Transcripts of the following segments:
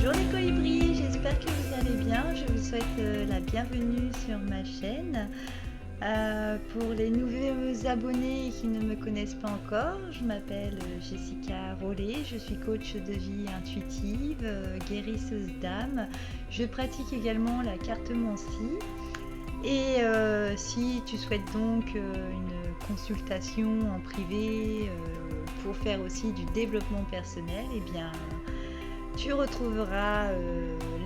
Bonjour les colibris, j'espère que vous allez bien. Je vous souhaite la bienvenue sur ma chaîne. Pour les nouveaux abonnés qui ne me connaissent pas encore, je m'appelle Jessica Rollet, je suis coach de vie intuitive, guérisseuse d'âme. Je pratique également la cartomancie. Et si tu souhaites donc une consultation en privé pour faire aussi du développement personnel, eh bien tu retrouveras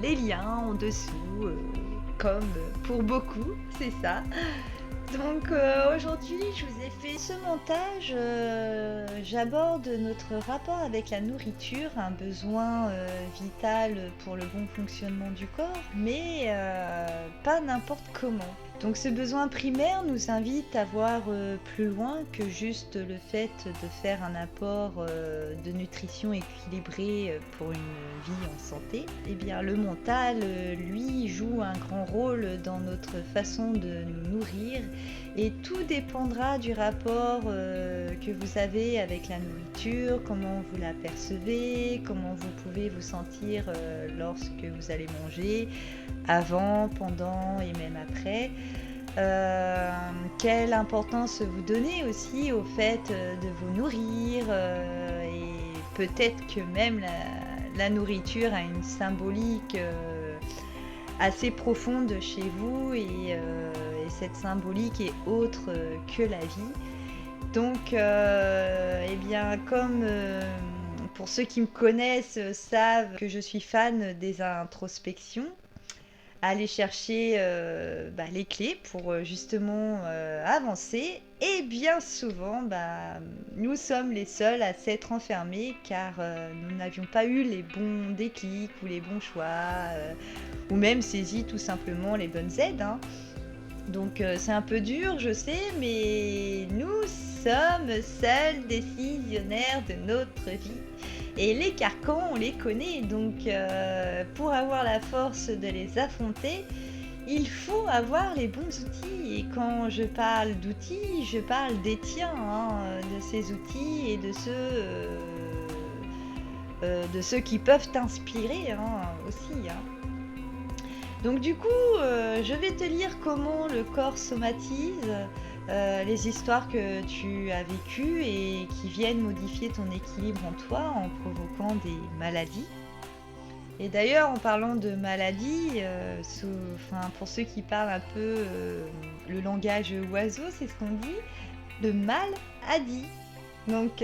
les liens en dessous, comme pour beaucoup, c'est ça. Donc aujourd'hui, je vous ai fait ce montage. J'aborde notre rapport avec la nourriture, un besoin vital pour le bon fonctionnement du corps, mais pas n'importe comment. Donc ce besoin primaire nous invite à voir plus loin que juste le fait de faire un apport de nutrition équilibré pour une vie en santé. Eh bien le mental, lui, joue un grand rôle dans notre façon de nous nourrir et tout dépendra du rapport que vous avez avec la nourriture, comment vous la percevez, comment vous pouvez vous sentir lorsque vous allez manger, avant, pendant et même après. Quelle importance vous donnez aussi au fait de vous nourrir et peut-être que même la nourriture a une symbolique assez profonde chez vous et cette symbolique est autre que la vie. Donc, eh bien, comme pour ceux qui me connaissent savent que je suis fan des introspections, aller chercher les clés pour justement avancer. Et bien souvent, nous sommes les seuls à s'être enfermés car nous n'avions pas eu les bons déclics ou les bons choix ou même saisi tout simplement les bonnes aides. Donc c'est un peu dur, je sais, mais nous sommes seuls décisionnaires de notre vie. Et les carcans, on les connaît, donc pour avoir la force de les affronter, il faut avoir les bons outils. Et quand je parle d'outils, je parle des tiens, de ces outils et de ceux qui peuvent t'inspirer aussi. Donc du coup, je vais te lire comment le corps somatise, les histoires que tu as vécues et qui viennent modifier ton équilibre en toi en provoquant des maladies. Et d'ailleurs, en parlant de maladies, pour ceux qui parlent un peu le langage oiseau, c'est ce qu'on dit, le mal a dit. Donc,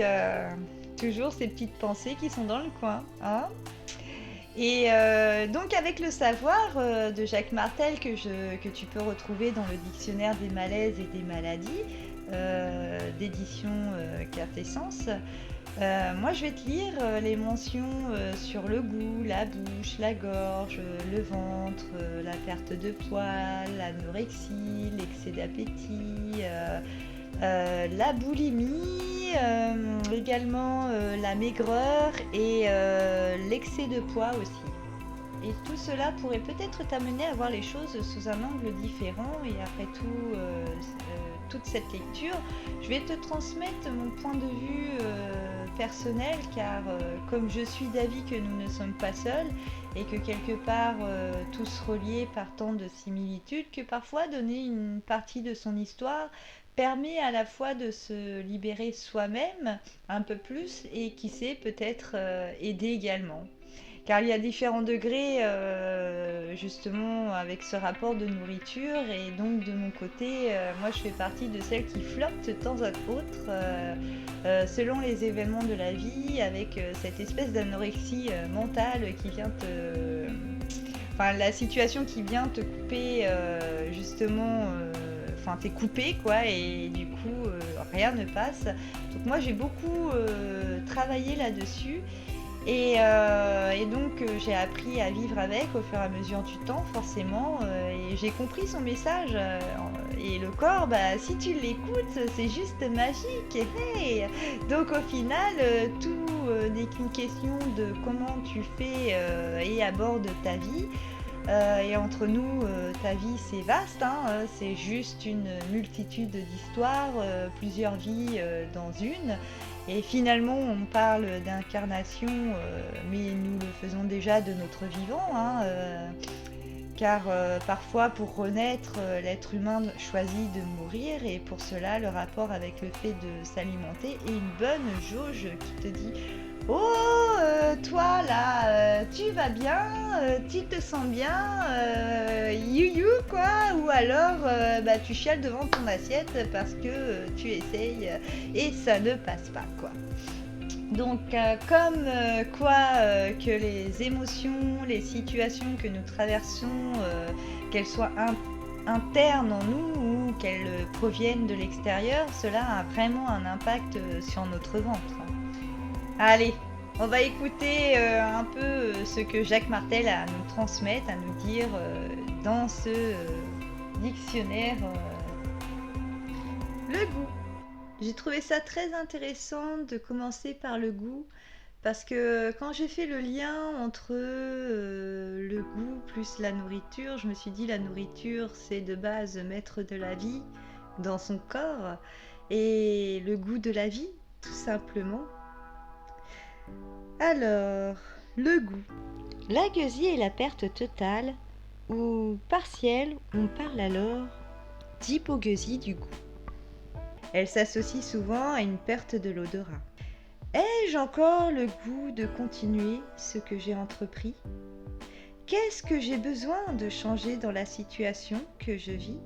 toujours ces petites pensées qui sont dans le coin. Et donc avec le savoir de Jacques Martel que tu peux retrouver dans le dictionnaire des malaises et des maladies d'édition Quintessence, moi je vais te lire les mentions sur le goût, la bouche, la gorge, le ventre, la perte de poids, l'anorexie, l'excès d'appétit, la boulimie, également la maigreur et l'excès de poids aussi. Et tout cela pourrait peut-être t'amener à voir les choses sous un angle différent. Et après tout, toute cette lecture, je vais te transmettre mon point de vue personnel, car comme je suis d'avis que nous ne sommes pas seuls et que quelque part tous reliés par tant de similitudes, que parfois donner une partie de son histoire permet à la fois de se libérer soi-même un peu plus et qui sait peut-être aider également. Car il y a différents degrés justement avec ce rapport de nourriture et donc de mon côté, moi je fais partie de celles qui flirtent de temps à autre selon les événements de la vie avec cette espèce d'anorexie mentale qui vient la situation qui vient te couper justement t'es coupé quoi et du coup rien ne passe. Donc moi j'ai beaucoup travaillé là-dessus et donc j'ai appris à vivre avec au fur et à mesure du temps forcément et j'ai compris son message et le corps, si tu l'écoutes c'est juste magique. Hey, donc au final tout n'est qu'une question de comment tu fais et abordes ta vie. Et entre nous, ta vie c'est vaste, c'est juste une multitude d'histoires, plusieurs vies dans une. Et finalement, on parle d'incarnation, mais nous le faisons déjà de notre vivant, hein, car parfois pour renaître, l'être humain choisit de mourir et pour cela le rapport avec le fait de s'alimenter est une bonne jauge qui te dit «Oh, toi là, tu vas bien, tu te sens bien, you quoi?» ou alors bah, tu chiales devant ton assiette parce que tu essayes et ça ne passe pas quoi. Donc, comme que les émotions, les situations que nous traversons, qu'elles soient internes en nous ou qu'elles proviennent de l'extérieur, cela a vraiment un impact sur notre ventre. Allez, on va écouter un peu ce que Jacques Martel a à nous transmettre, à nous dire dans ce dictionnaire le goût. J'ai trouvé ça très intéressant de commencer par le goût parce que quand j'ai fait le lien entre le goût plus la nourriture, je me suis dit la nourriture c'est de base maître de la vie dans son corps et le goût de la vie tout simplement. Alors, le goût. La gueusie est la perte totale ou partielle, on parle alors d'hypogueusie du goût. Elle s'associe souvent à une perte de l'odorat. Ai-je encore le goût de continuer ce que j'ai entrepris ? Qu'est-ce que j'ai besoin de changer dans la situation que je vis ?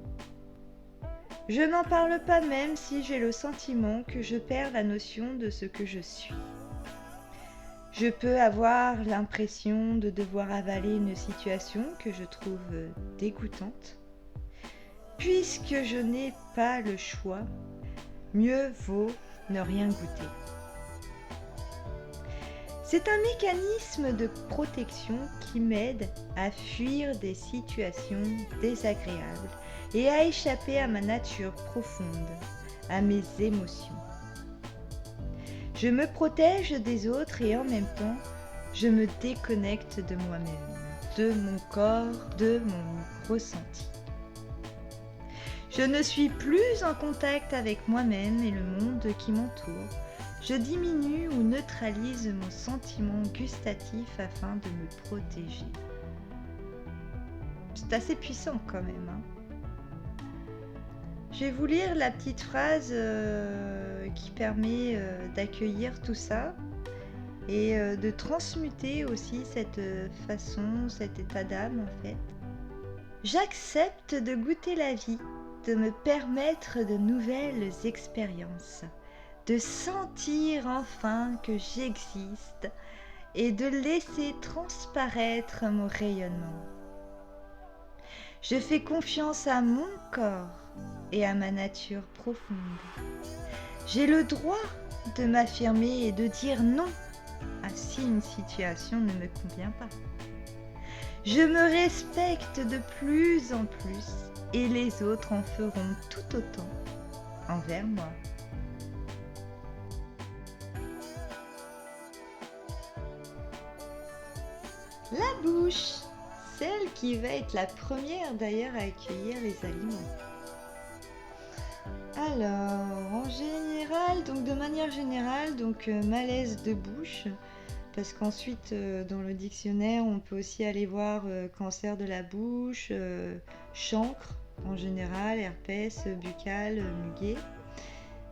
Je n'en parle pas même si j'ai le sentiment que je perds la notion de ce que je suis. Je peux avoir l'impression de devoir avaler une situation que je trouve dégoûtante. Puisque je n'ai pas le choix, mieux vaut ne rien goûter. C'est un mécanisme de protection qui m'aide à fuir des situations désagréables et à échapper à ma nature profonde, à mes émotions. Je me protège des autres et en même temps, je me déconnecte de moi-même, de mon corps, de mon ressenti. Je ne suis plus en contact avec moi-même et le monde qui m'entoure. Je diminue ou neutralise mon sentiment gustatif afin de me protéger. C'est assez puissant quand même, hein. Je vais vous lire la petite phrase qui permet d'accueillir tout ça et de transmuter aussi cette façon, cet état d'âme en fait. J'accepte de goûter la vie, de me permettre de nouvelles expériences, de sentir enfin que j'existe et de laisser transparaître mon rayonnement. Je fais confiance à mon corps et à ma nature profonde. J'ai le droit de m'affirmer et de dire non si une situation ne me convient pas. Je me respecte de plus en plus et les autres en feront tout autant envers moi. La bouche, celle qui va être la première d'ailleurs à accueillir les aliments. Alors, en général, donc de manière générale, malaise de bouche, parce qu'ensuite dans le dictionnaire on peut aussi aller voir cancer de la bouche, chancre en général, herpès buccal, muguet.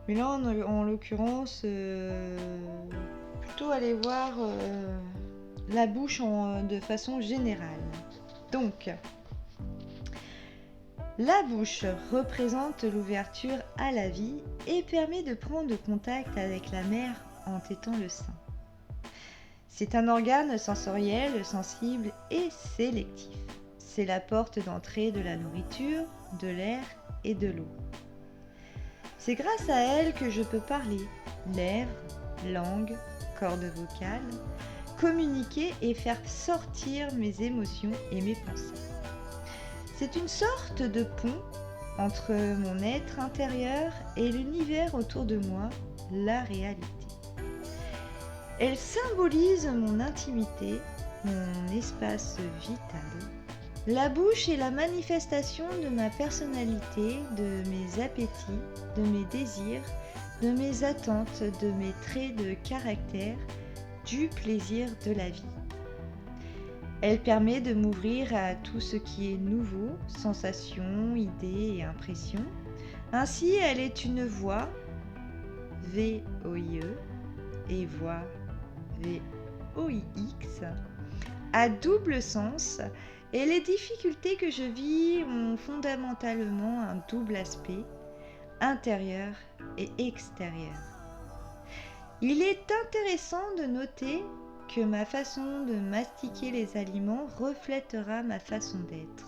Mais là en l'occurrence, plutôt aller voir la bouche de façon générale. Donc, la bouche représente l'ouverture à la vie et permet de prendre contact avec la mère en tétant le sein. C'est un organe sensoriel, sensible et sélectif. C'est la porte d'entrée de la nourriture, de l'air et de l'eau. C'est grâce à elle que je peux parler, lèvres, langue, cordes vocales, communiquer et faire sortir mes émotions et mes pensées. C'est une sorte de pont entre mon être intérieur et l'univers autour de moi, la réalité. Elle symbolise mon intimité, mon espace vital. La bouche est la manifestation de ma personnalité, de mes appétits, de mes désirs, de mes attentes, de mes traits de caractère, du plaisir de la vie. Elle permet de m'ouvrir à tout ce qui est nouveau, sensations, idées et impressions. Ainsi, elle est une voie, V-O-I-E, et voix, V-O-I-X, à double sens, et les difficultés que je vis ont fondamentalement un double aspect, intérieur et extérieur. Il est intéressant de noter que ma façon de mastiquer les aliments reflètera ma façon d'être.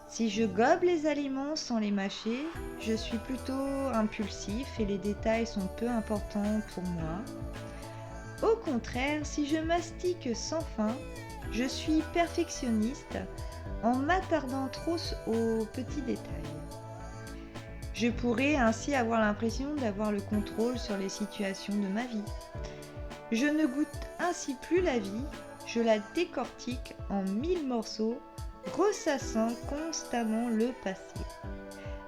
Si je gobe les aliments sans les mâcher, je suis plutôt impulsif et les détails sont peu importants pour moi. Au contraire, si je mastique sans fin, je suis perfectionniste en m'attardant trop aux petits détails. Je pourrais ainsi avoir l'impression d'avoir le contrôle sur les situations de ma vie. Je ne goûte ainsi plus la vie, je la décortique en 1000 morceaux, ressassant constamment le passé.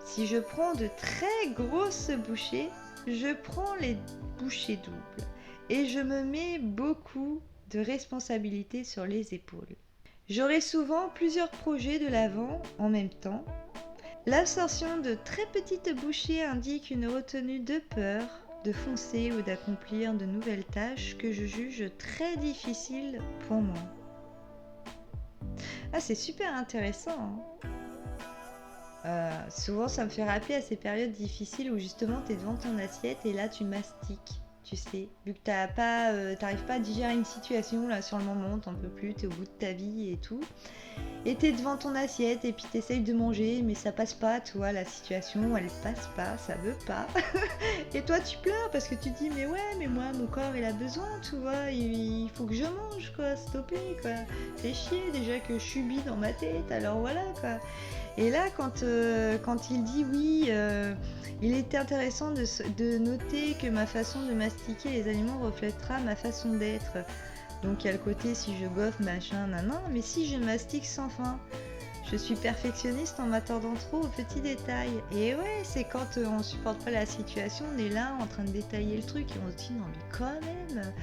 Si je prends de très grosses bouchées, je prends les bouchées doubles et je me mets beaucoup de responsabilités sur les épaules. J'aurai souvent plusieurs projets de l'avant en même temps. L'absorption de très petites bouchées indique une retenue de peur, de foncer ou d'accomplir de nouvelles tâches que je juge très difficiles pour moi. Ah, c'est super intéressant, hein. Souvent, ça me fait rappeler à ces périodes difficiles où justement tu es devant ton assiette et là tu mastiques, tu sais. Vu que t'arrives pas à digérer une situation là sur le moment, t'en peux plus, t'es au bout de ta vie et tout. Et t'es devant ton assiette et puis t'essayes de manger, mais ça passe pas, tu vois, la situation, elle passe pas, ça veut pas. Et toi, tu pleures parce que tu te dis, mais ouais, mais moi, mon corps, il a besoin, tu vois, il faut que je mange, quoi, stopper, quoi. C'est chier déjà que je subis dans ma tête, alors voilà, quoi. Et là, quand il dit oui, il était intéressant de noter que ma façon de mastiquer les aliments reflètera ma façon d'être. Donc il y a le côté si je goffe, machin, nanan, mais si je mastique sans fin, je suis perfectionniste en m'attardant trop aux petits détails. Et ouais, c'est quand on supporte pas la situation, on est là en train de détailler le truc et on se dit non mais quand même.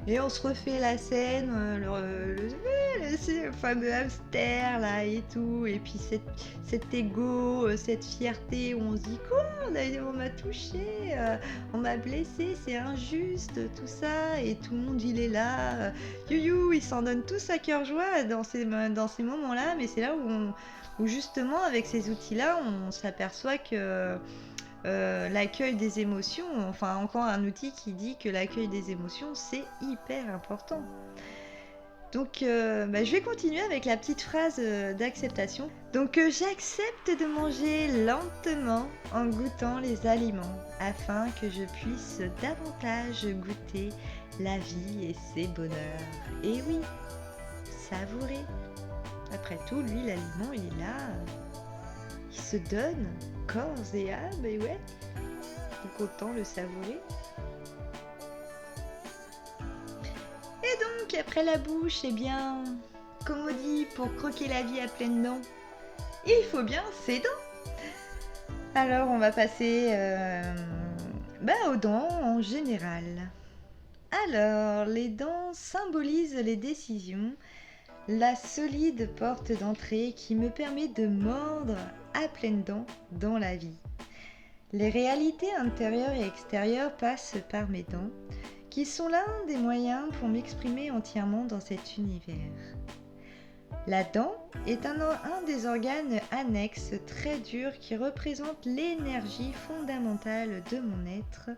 Et on se refait la scène, le fameux hamster là et tout, et puis cet ego, cette fierté où on se dit quoi, on m'a touché, on m'a blessé, c'est injuste, tout ça, et tout le monde il est là, youhou, ils s'en donnent tous à cœur joie dans ces moments-là, mais c'est là où justement avec ces outils-là, on s'aperçoit que l'accueil des émotions, enfin encore un outil qui dit que l'accueil des émotions c'est hyper important. Donc je vais continuer avec la petite phrase d'acceptation. Donc j'accepte de manger lentement en goûtant les aliments afin que je puisse davantage goûter la vie et ses bonheurs. Et oui, savourer. Après tout, lui l'aliment il est là, il se donne corps et âme, et ouais, donc autant le savourer. Et donc après la bouche, eh bien, comme on dit, pour croquer la vie à pleines dents, il faut bien ses dents. Alors on va passer aux dents en général. Alors les dents symbolisent les décisions, la solide porte d'entrée qui me permet de mordre à pleines dents dans la vie. Les réalités intérieures et extérieures passent par mes dents, qui sont l'un des moyens pour m'exprimer entièrement dans cet univers. La dent est un des organes annexes très durs qui représente l'énergie fondamentale de mon être,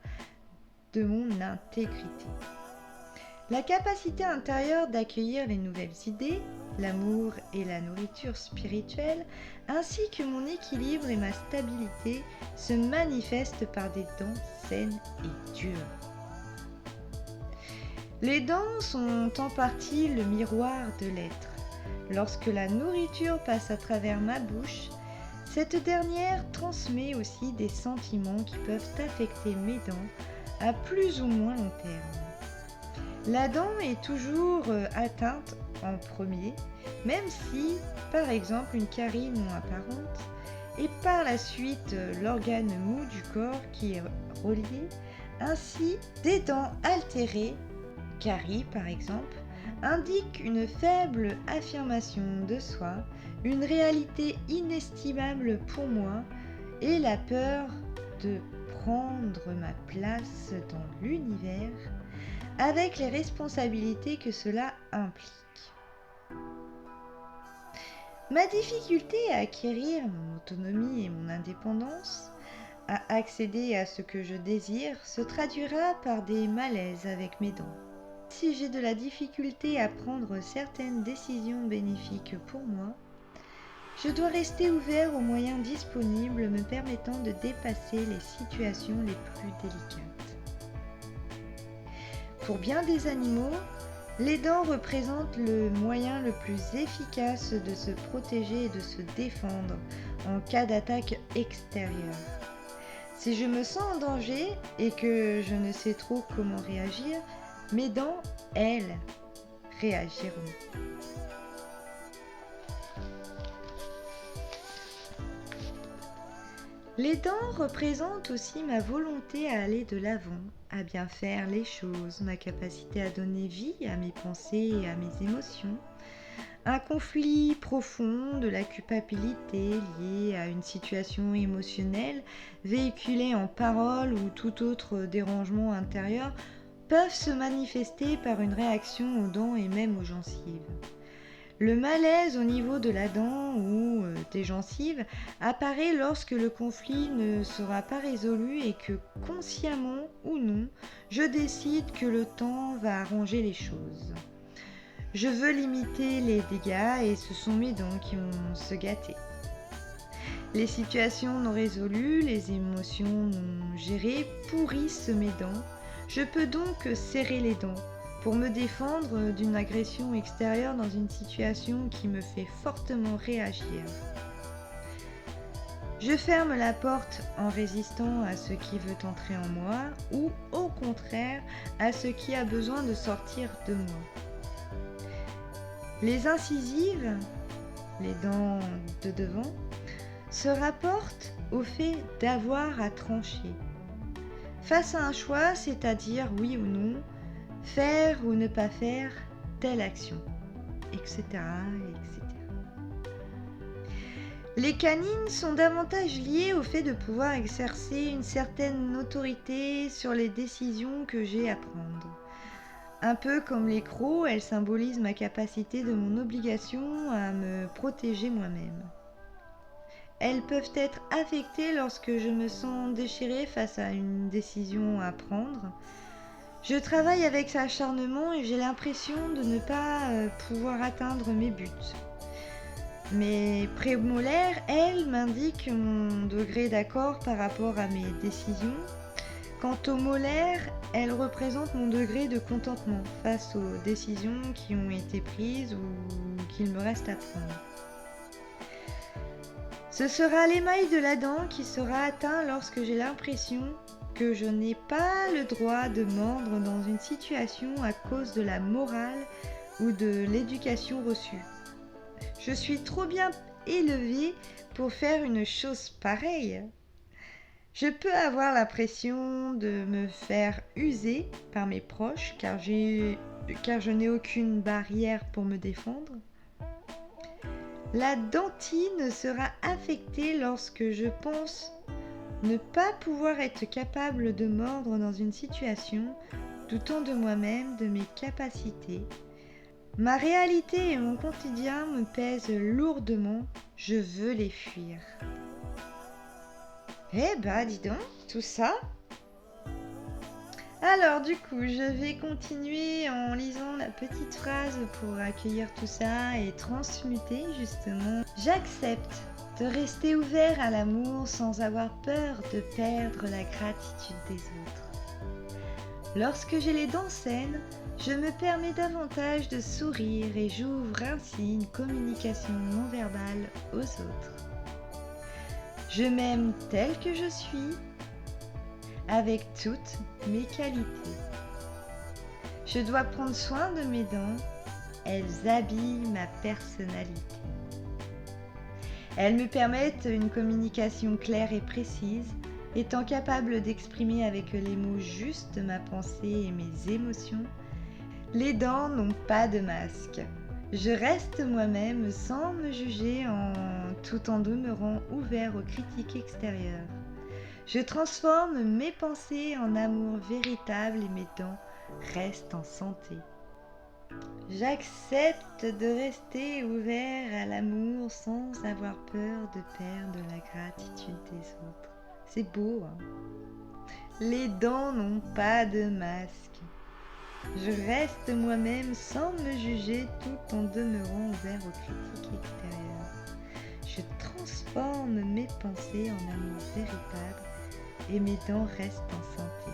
de mon intégrité. La capacité intérieure d'accueillir les nouvelles idées, l'amour et la nourriture spirituelle, ainsi que mon équilibre et ma stabilité se manifestent par des dents saines et dures. Les dents sont en partie le miroir de l'être. Lorsque la nourriture passe à travers ma bouche, cette dernière transmet aussi des sentiments qui peuvent affecter mes dents à plus ou moins long terme. La dent est toujours atteinte en premier, même si, par exemple, une carie non apparente et par la suite l'organe mou du corps qui est relié. Ainsi, des dents altérées, caries par exemple, indiquent une faible affirmation de soi, une réalité inestimable pour moi et la peur de prendre ma place dans l'univers avec les responsabilités que cela implique. Ma difficulté à acquérir mon autonomie et mon indépendance, à accéder à ce que je désire, se traduira par des malaises avec mes dents. Si j'ai de la difficulté à prendre certaines décisions bénéfiques pour moi, je dois rester ouvert aux moyens disponibles me permettant de dépasser les situations les plus délicates. Pour bien des animaux, les dents représentent le moyen le plus efficace de se protéger et de se défendre en cas d'attaque extérieure. Si je me sens en danger et que je ne sais trop comment réagir, mes dents, elles, réagiront. Les dents représentent aussi ma volonté à aller de l'avant, à bien faire les choses, ma capacité à donner vie à mes pensées et à mes émotions, un conflit profond de la culpabilité lié à une situation émotionnelle véhiculée en paroles ou tout autre dérangement intérieur peuvent se manifester par une réaction aux dents et même aux gencives. Le malaise au niveau de la dent ou des gencives apparaît lorsque le conflit ne sera pas résolu et que, consciemment ou non, je décide que le temps va arranger les choses. Je veux limiter les dégâts et ce sont mes dents qui vont se gâter. Les situations non résolues, les émotions non gérées pourrissent mes dents. Je peux donc serrer les dents pour me défendre d'une agression extérieure dans une situation qui me fait fortement réagir. Je ferme la porte en résistant à ce qui veut entrer en moi ou au contraire à ce qui a besoin de sortir de moi. Les incisives, les dents de devant, se rapportent au fait d'avoir à trancher. Face à un choix, c'est-à-dire oui ou non, faire ou ne pas faire telle action, etc., etc. Les canines sont davantage liées au fait de pouvoir exercer une certaine autorité sur les décisions que j'ai à prendre. Un peu comme les crocs, elles symbolisent ma capacité de mon obligation à me protéger moi-même. Elles peuvent être affectées lorsque je me sens déchirée face à une décision à prendre. Je travaille avec acharnement et j'ai l'impression de ne pas pouvoir atteindre mes buts. Mes prémolaires, elles, m'indiquent mon degré d'accord par rapport à mes décisions. Quant aux molaires, elles représentent mon degré de contentement face aux décisions qui ont été prises ou qu'il me reste à prendre. Ce sera l'émail de la dent qui sera atteint lorsque j'ai l'impression que je n'ai pas le droit de mordre dans une situation à cause de la morale ou de l'éducation reçue. Je suis trop bien élevée pour faire une chose pareille. Je peux avoir l'impression de me faire user par mes proches car je n'ai aucune barrière pour me défendre. La dentine sera affectée lorsque je pense ne pas pouvoir être capable de mordre dans une situation, doutant de moi-même, de mes capacités. Ma réalité et mon quotidien me pèsent lourdement, je veux les fuir. Eh bah dis donc, tout ça. Alors du coup, je vais continuer en lisant la petite phrase pour accueillir tout ça et transmuter justement. J'accepte de rester ouvert à l'amour sans avoir peur de perdre la gratitude des autres. Lorsque j'ai les dents saines, je me permets davantage de sourire et j'ouvre ainsi une communication non verbale aux autres. Je m'aime tel que je suis, avec toutes mes qualités. Je dois prendre soin de mes dents, elles habillent ma personnalité. Elles me permettent une communication claire et précise, étant capable d'exprimer avec les mots justes ma pensée et mes émotions. Les dents n'ont pas de masque. Je reste moi-même sans me juger tout en demeurant ouvert aux critiques extérieures. Je transforme mes pensées en amour véritable et mes dents restent en santé. J'accepte de rester ouvert à l'amour sans avoir peur de perdre la gratitude des autres. C'est beau, hein? Les dents n'ont pas de masque. Je reste moi-même sans me juger tout en demeurant ouvert aux critiques extérieures. Je transforme mes pensées en amour véritable et mes dents restent en santé.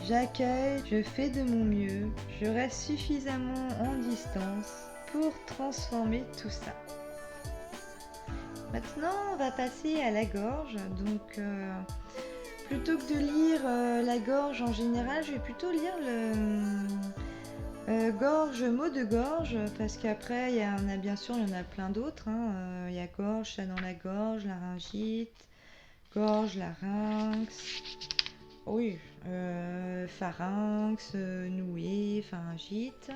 J'accueille, je fais de mon mieux, je reste suffisamment en distance pour transformer tout ça. Maintenant, on va passer à la gorge. Donc, plutôt que de lire la gorge en général, je vais plutôt lire le gorge, mot de gorge, parce qu'après, il y en a plein d'autres. Il y a gorge, ça dans la gorge, laryngite, gorge, larynx, oui, pharynx, nouée, pharyngite.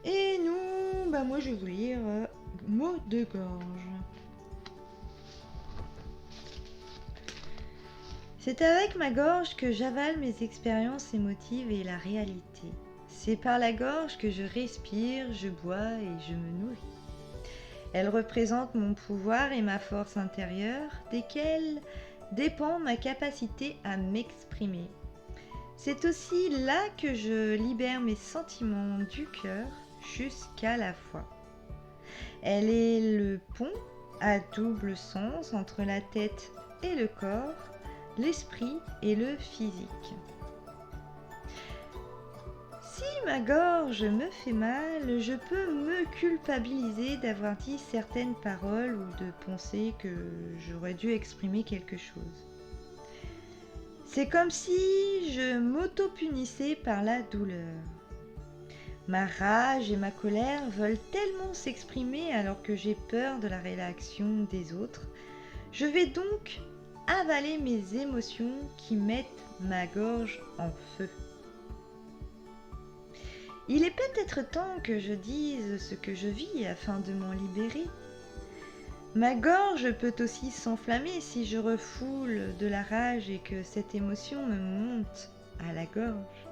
Et nous, moi je vais vous lire mot de gorge. C'est avec ma gorge que j'avale mes expériences émotives et la réalité. C'est par la gorge que je respire, je bois et je me nourris. Elle représente mon pouvoir et ma force intérieure, desquelles dépend ma capacité à m'exprimer. C'est aussi là que je libère mes sentiments du cœur jusqu'à la foi. Elle est le pont à double sens entre la tête et le corps, l'esprit et le physique. Si ma gorge me fait mal, je peux me culpabiliser d'avoir dit certaines paroles ou de penser que j'aurais dû exprimer quelque chose. C'est comme si je m'auto-punissais par la douleur. Ma rage et ma colère veulent tellement s'exprimer alors que j'ai peur de la réaction des autres. Je vais donc avaler mes émotions qui mettent ma gorge en feu. Il est peut-être temps que je dise ce que je vis afin de m'en libérer. Ma gorge peut aussi s'enflammer si je refoule de la rage et que cette émotion me monte à la gorge.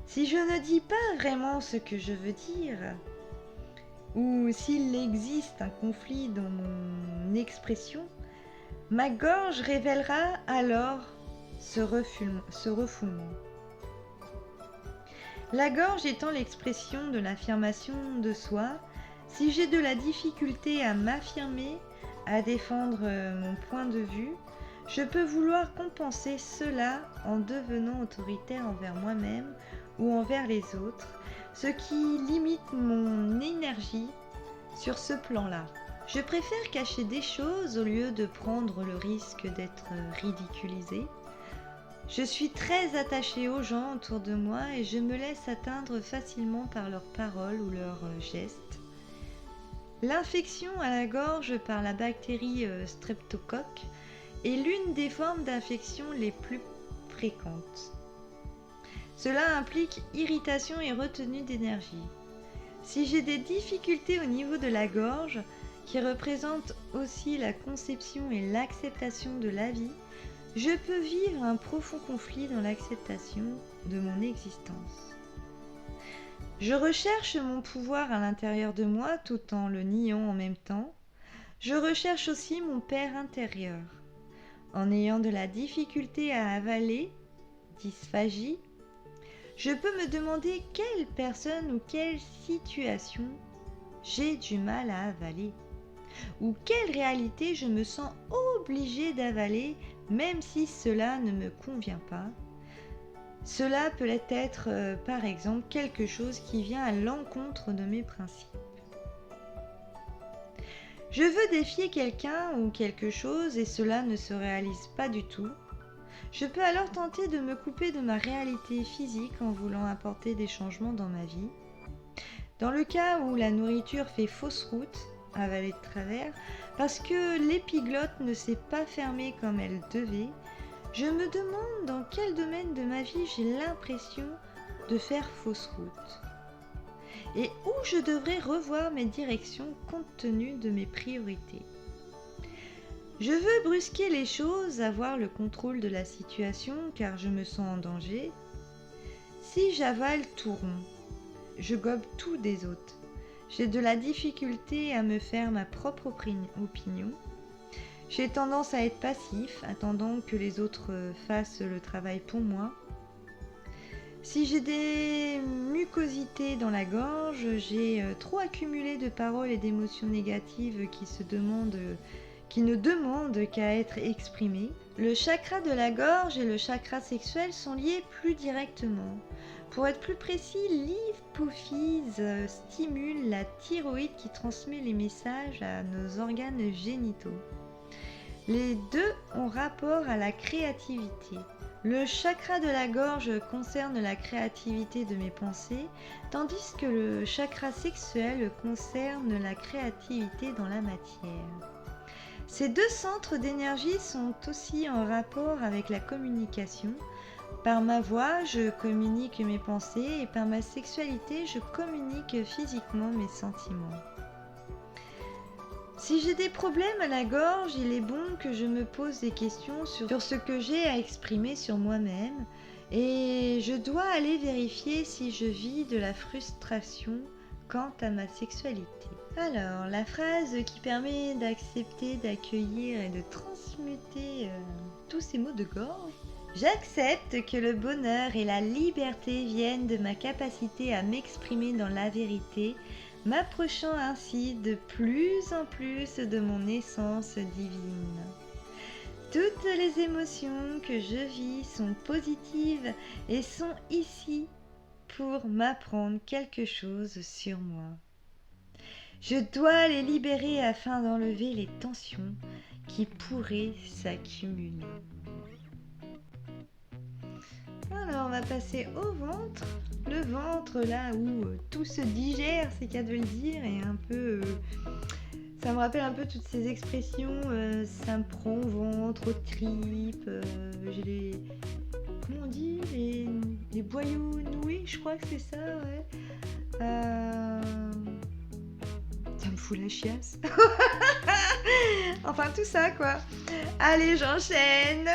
Si je ne dis pas vraiment ce que je veux dire, ou s'il existe un conflit dans mon expression, ma gorge révélera alors ce refoulement. La gorge étant l'expression de l'affirmation de soi, si j'ai de la difficulté à m'affirmer, à défendre mon point de vue, je peux vouloir compenser cela en devenant autoritaire envers moi-même ou envers les autres, ce qui limite mon énergie sur ce plan-là. Je préfère cacher des choses au lieu de prendre le risque d'être ridiculisée. Je suis très attachée aux gens autour de moi et je me laisse atteindre facilement par leurs paroles ou leurs gestes. L'infection à la gorge par la bactérie streptocoque est l'une des formes d'infection les plus fréquentes. Cela implique irritation et retenue d'énergie. Si j'ai des difficultés au niveau de la gorge, qui représentent aussi la conception et l'acceptation de la vie, je peux vivre un profond conflit dans l'acceptation de mon existence. Je recherche mon pouvoir à l'intérieur de moi tout en le niant en même temps. Je recherche aussi mon père intérieur. En ayant de la difficulté à avaler, dysphagie, je peux me demander quelle personne ou quelle situation j'ai du mal à avaler, ou quelle réalité je me sens obligée d'avaler même si cela ne me convient pas. Cela peut être par exemple quelque chose qui vient à l'encontre de mes principes. Je veux défier quelqu'un ou quelque chose et cela ne se réalise pas du tout. Je peux alors tenter de me couper de ma réalité physique en voulant apporter des changements dans ma vie. Dans le cas où la nourriture fait fausse route, avalée de travers, parce que l'épiglotte ne s'est pas fermée comme elle devait, je me demande dans quel domaine de ma vie j'ai l'impression de faire fausse route et où je devrais revoir mes directions compte tenu de mes priorités. Je veux brusquer les choses, avoir le contrôle de la situation car je me sens en danger. Si j'avale tout rond, je gobe tout des autres. J'ai de la difficulté à me faire ma propre opinion. J'ai tendance à être passif, attendant que les autres fassent le travail pour moi. Si j'ai des mucosités dans la gorge, j'ai trop accumulé de paroles et d'émotions négatives qui ne demandent qu'à être exprimées. Le chakra de la gorge et le chakra sexuel sont liés plus directement. Pour être plus précis, l'hypophyse stimule la thyroïde qui transmet les messages à nos organes génitaux. Les deux ont rapport à la créativité. Le chakra de la gorge concerne la créativité de mes pensées, tandis que le chakra sexuel concerne la créativité dans la matière. Ces deux centres d'énergie sont aussi en rapport avec la communication. Par ma voix, je communique mes pensées et par ma sexualité, je communique physiquement mes sentiments. Si j'ai des problèmes à la gorge, il est bon que je me pose des questions sur ce que j'ai à exprimer sur moi-même et je dois aller vérifier si je vis de la frustration quant à ma sexualité. Alors, la phrase qui permet d'accepter, d'accueillir et de transmuter tous ces maux de gorge. J'accepte que le bonheur et la liberté viennent de ma capacité à m'exprimer dans la vérité, m'approchant ainsi de plus en plus de mon essence divine. Toutes les émotions que je vis sont positives et sont ici pour m'apprendre quelque chose sur moi. Je dois les libérer afin d'enlever les tensions qui pourraient s'accumuler. Alors on va passer au ventre. Le ventre là où tout se digère, c'est qu'à de le dire, et un peu... ça me rappelle un peu toutes ces expressions, ça me prend au ventre, aux tripes, j'ai les... Comment on dit, les boyaux noués, je crois que c'est ça, ouais. Ça me fout la chiasse. Enfin tout ça quoi. Allez, j'enchaîne.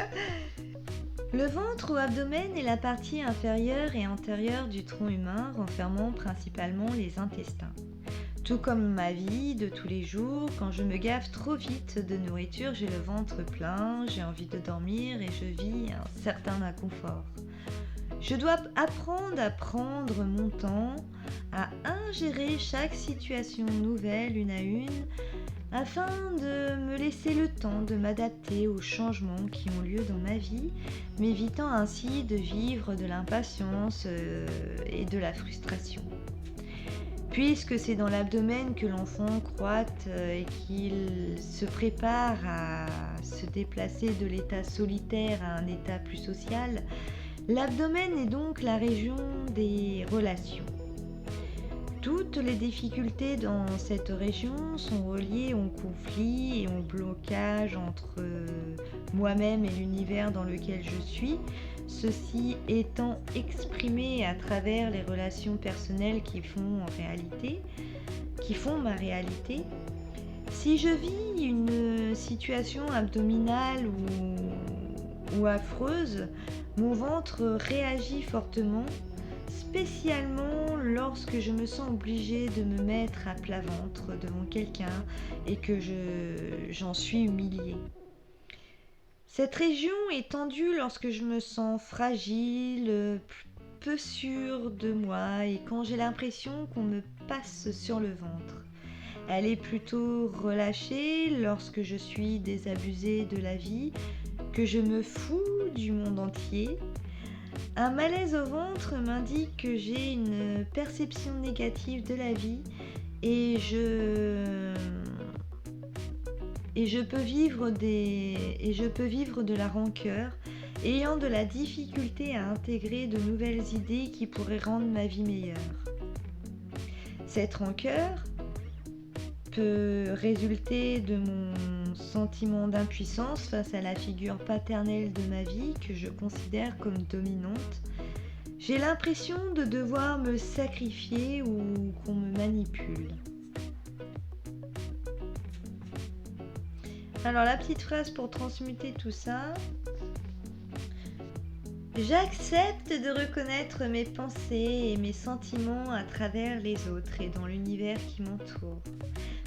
Le ventre ou abdomen est la partie inférieure et antérieure du tronc humain, renfermant principalement les intestins. Tout comme ma vie de tous les jours, quand je me gaffe trop vite de nourriture, j'ai le ventre plein, j'ai envie de dormir et je vis un certain inconfort. Je dois apprendre à prendre mon temps, à ingérer chaque situation nouvelle une à une, afin de me laisser le temps de m'adapter aux changements qui ont lieu dans ma vie, m'évitant ainsi de vivre de l'impatience et de la frustration. Puisque c'est dans l'abdomen que l'enfant croît et qu'il se prépare à se déplacer de l'état solitaire à un état plus social, l'abdomen est donc la région des relations. Toutes les difficultés dans cette région sont reliées au conflit et au blocage entre moi-même et l'univers dans lequel je suis, ceci étant exprimé à travers les relations personnelles qui font ma réalité. Si je vis une situation abdominale ou affreuse, mon ventre réagit fortement, spécialement lorsque je me sens obligée de me mettre à plat ventre devant quelqu'un et que j'en suis humiliée. Cette région est tendue lorsque je me sens fragile, peu sûre de moi et quand j'ai l'impression qu'on me passe sur le ventre. Elle est plutôt relâchée lorsque je suis désabusée de la vie, que je me fous du monde entier. Un malaise au ventre m'indique que j'ai une perception négative de la vie et je peux vivre de la rancœur, ayant de la difficulté à intégrer de nouvelles idées qui pourraient rendre ma vie meilleure. Cette rancœur peut résulter de mon sentiment d'impuissance face à la figure paternelle de ma vie que je considère comme dominante. J'ai l'impression de devoir me sacrifier ou qu'on me manipule. Alors la petite phrase pour transmuter tout ça. J'accepte de reconnaître mes pensées et mes sentiments à travers les autres et dans l'univers qui m'entoure.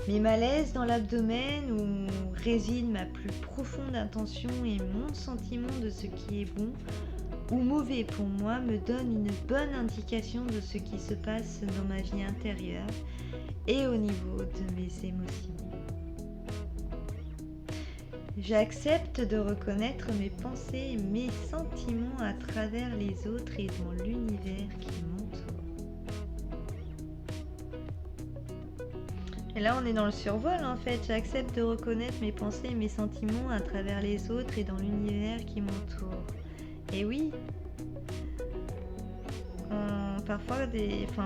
Mes malaises dans l'abdomen où réside ma plus profonde intention et mon sentiment de ce qui est bon ou mauvais pour moi me donnent une bonne indication de ce qui se passe dans ma vie intérieure et au niveau de mes émotions. J'accepte de reconnaître mes pensées et mes sentiments à travers les autres et dans l'univers qui m'entoure. Et là, on est dans le survol en fait. J'accepte de reconnaître mes pensées et mes sentiments à travers les autres et dans l'univers qui m'entoure. Et oui, parfois,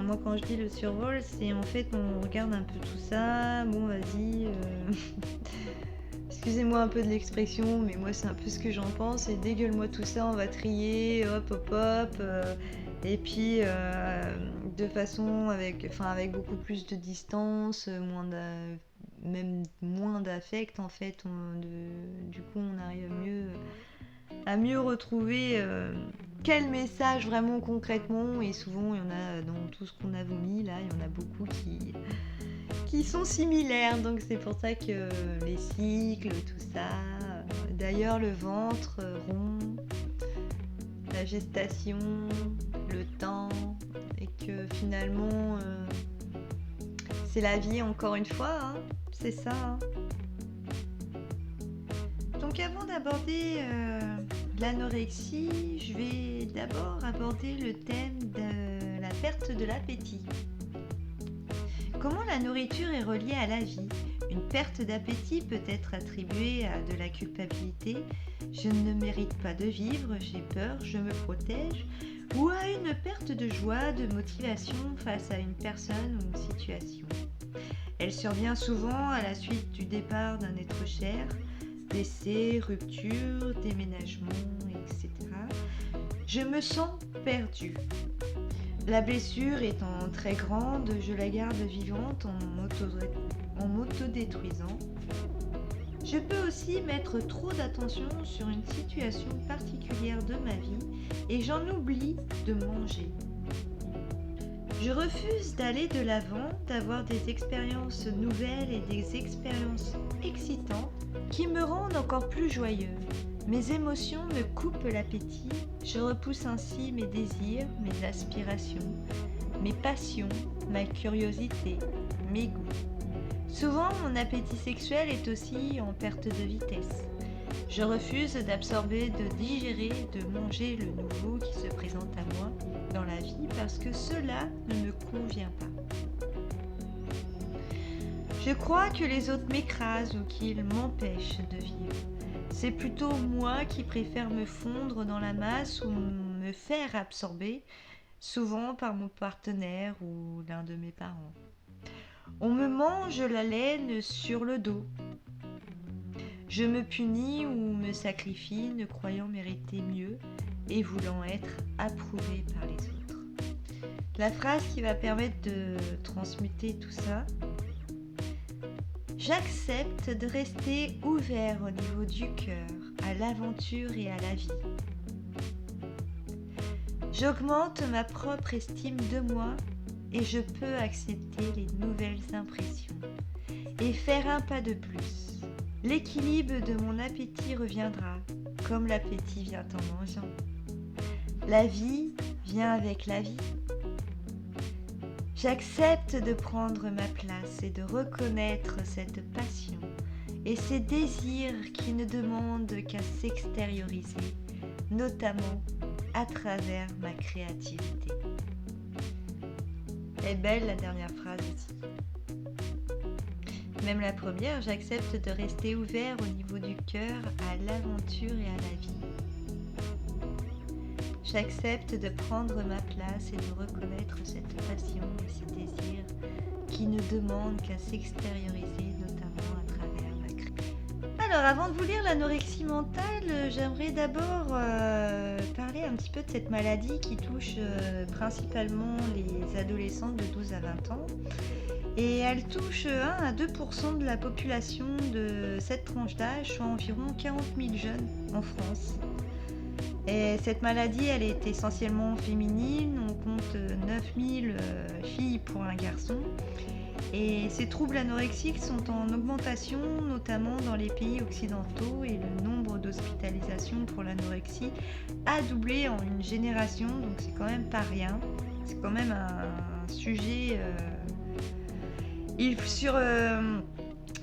moi quand je dis le survol, c'est en fait on regarde un peu tout ça. Bon, vas-y. Excusez-moi un peu de l'expression, mais moi c'est un peu ce que j'en pense. Et dégueule-moi tout ça, on va trier, hop hop hop. Et puis de façon avec beaucoup plus de distance, même moins d'affect en fait. Du coup on arrive à mieux retrouver quel message vraiment concrètement. Et souvent il y en a dans tout ce qu'on a vomi là, il y en a beaucoup qui sont similaires, donc c'est pour ça que les cycles, tout ça, d'ailleurs le ventre rond, la gestation, le temps, et que finalement c'est la vie encore une fois, hein, c'est ça. Hein. Donc avant d'aborder l'anorexie, je vais d'abord aborder le thème de la perte de l'appétit. Comment la nourriture est reliée à la vie ? Une perte d'appétit peut être attribuée à de la culpabilité, je ne mérite pas de vivre, j'ai peur, je me protège, ou à une perte de joie, de motivation face à une personne ou une situation. Elle survient souvent à la suite du départ d'un être cher, décès, rupture, déménagement, etc. Je me sens perdue. La blessure étant très grande, je la garde vivante en m'autodétruisant. Je peux aussi mettre trop d'attention sur une situation particulière de ma vie et j'en oublie de manger. Je refuse d'aller de l'avant, d'avoir des expériences nouvelles et des expériences excitantes qui me rendent encore plus joyeuse. Mes émotions me coupent l'appétit, je repousse ainsi mes désirs, mes aspirations, mes passions, ma curiosité, mes goûts. Souvent, mon appétit sexuel est aussi en perte de vitesse. Je refuse d'absorber, de digérer, de manger le nouveau qui se présente à moi dans la vie parce que cela ne me convient pas. Je crois que les autres m'écrasent ou qu'ils m'empêchent de vivre. C'est plutôt moi qui préfère me fondre dans la masse ou me faire absorber, souvent par mon partenaire ou l'un de mes parents. On me mange la laine sur le dos. Je me punis ou me sacrifie, ne croyant mériter mieux et voulant être approuvé par les autres. La phrase qui va permettre de transmuter tout ça. J'accepte de rester ouvert au niveau du cœur, à l'aventure et à la vie. J'augmente ma propre estime de moi et je peux accepter les nouvelles impressions et faire un pas de plus. L'équilibre de mon appétit reviendra, comme l'appétit vient en mangeant. La vie vient avec la vie. J'accepte de prendre ma place et de reconnaître cette passion et ces désirs qui ne demandent qu'à s'extérioriser, notamment à travers ma créativité. Elle est belle la dernière phrase aussi. Même la première, j'accepte de rester ouvert au niveau du cœur à l'aventure et à la vie. j'accepte de prendre ma place et de reconnaître cette passion et ces désirs qui ne demandent qu'à s'extérioriser, notamment à travers ma création. Alors, avant de vous lire l'anorexie mentale, j'aimerais d'abord parler un petit peu de cette maladie qui touche principalement les adolescentes de 12 à 20 ans. Et elle touche 1 à 2% de la population de cette tranche d'âge, soit environ 40 000 jeunes en France. Et cette maladie, elle est essentiellement féminine, on compte 9 000 filles pour un garçon. Et ces troubles anorexiques sont en augmentation, notamment dans les pays occidentaux, et le nombre d'hospitalisations pour l'anorexie a doublé en une génération, donc c'est quand même pas rien. C'est quand même un sujet...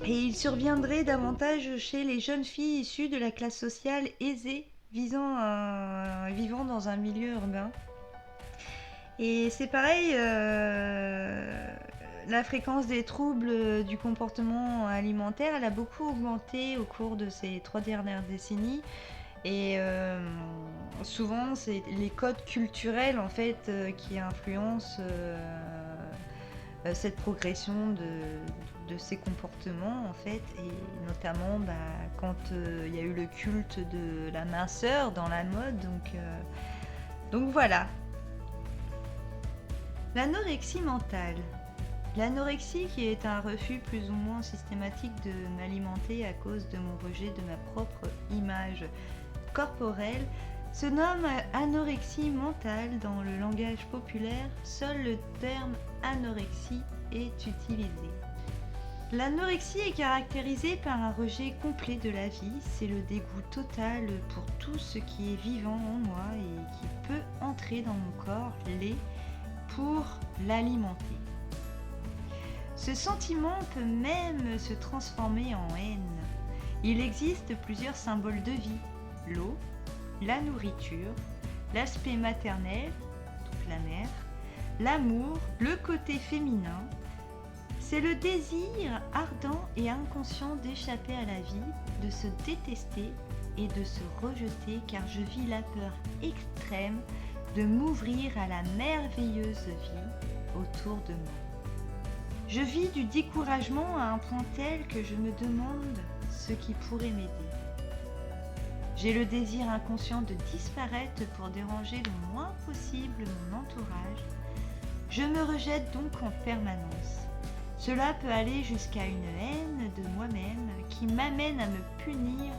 Il surviendrait davantage chez les jeunes filles issues de la classe sociale aisée, vivant dans un milieu urbain. Et c'est pareil, la fréquence des troubles du comportement alimentaire, elle a beaucoup augmenté au cours de ces 3 dernières décennies. Et souvent, c'est les codes culturels en fait qui influencent cette progression de ces comportements en fait, et notamment quand il y a eu le culte de la minceur dans la mode, donc voilà. L'anorexie mentale. L'anorexie, qui est un refus plus ou moins systématique de m'alimenter à cause de mon rejet de ma propre image corporelle, se nomme anorexie mentale dans le langage populaire. Seul le terme anorexie est utilisé. L'anorexie est caractérisée par un rejet complet de la vie, c'est le dégoût total pour tout ce qui est vivant en moi et qui peut entrer dans mon corps, pour l'alimenter. Ce sentiment peut même se transformer en haine. Il existe plusieurs symboles de vie: l'eau, la nourriture, l'aspect maternel, donc la mère, l'amour, le côté féminin. C'est le désir ardent et inconscient d'échapper à la vie, de se détester et de se rejeter, car je vis la peur extrême de m'ouvrir à la merveilleuse vie autour de moi. Je vis du découragement à un point tel que je me demande ce qui pourrait m'aider. J'ai le désir inconscient de disparaître pour déranger le moins possible mon entourage. Je me rejette donc en permanence. Cela peut aller jusqu'à une haine de moi-même qui m'amène à me punir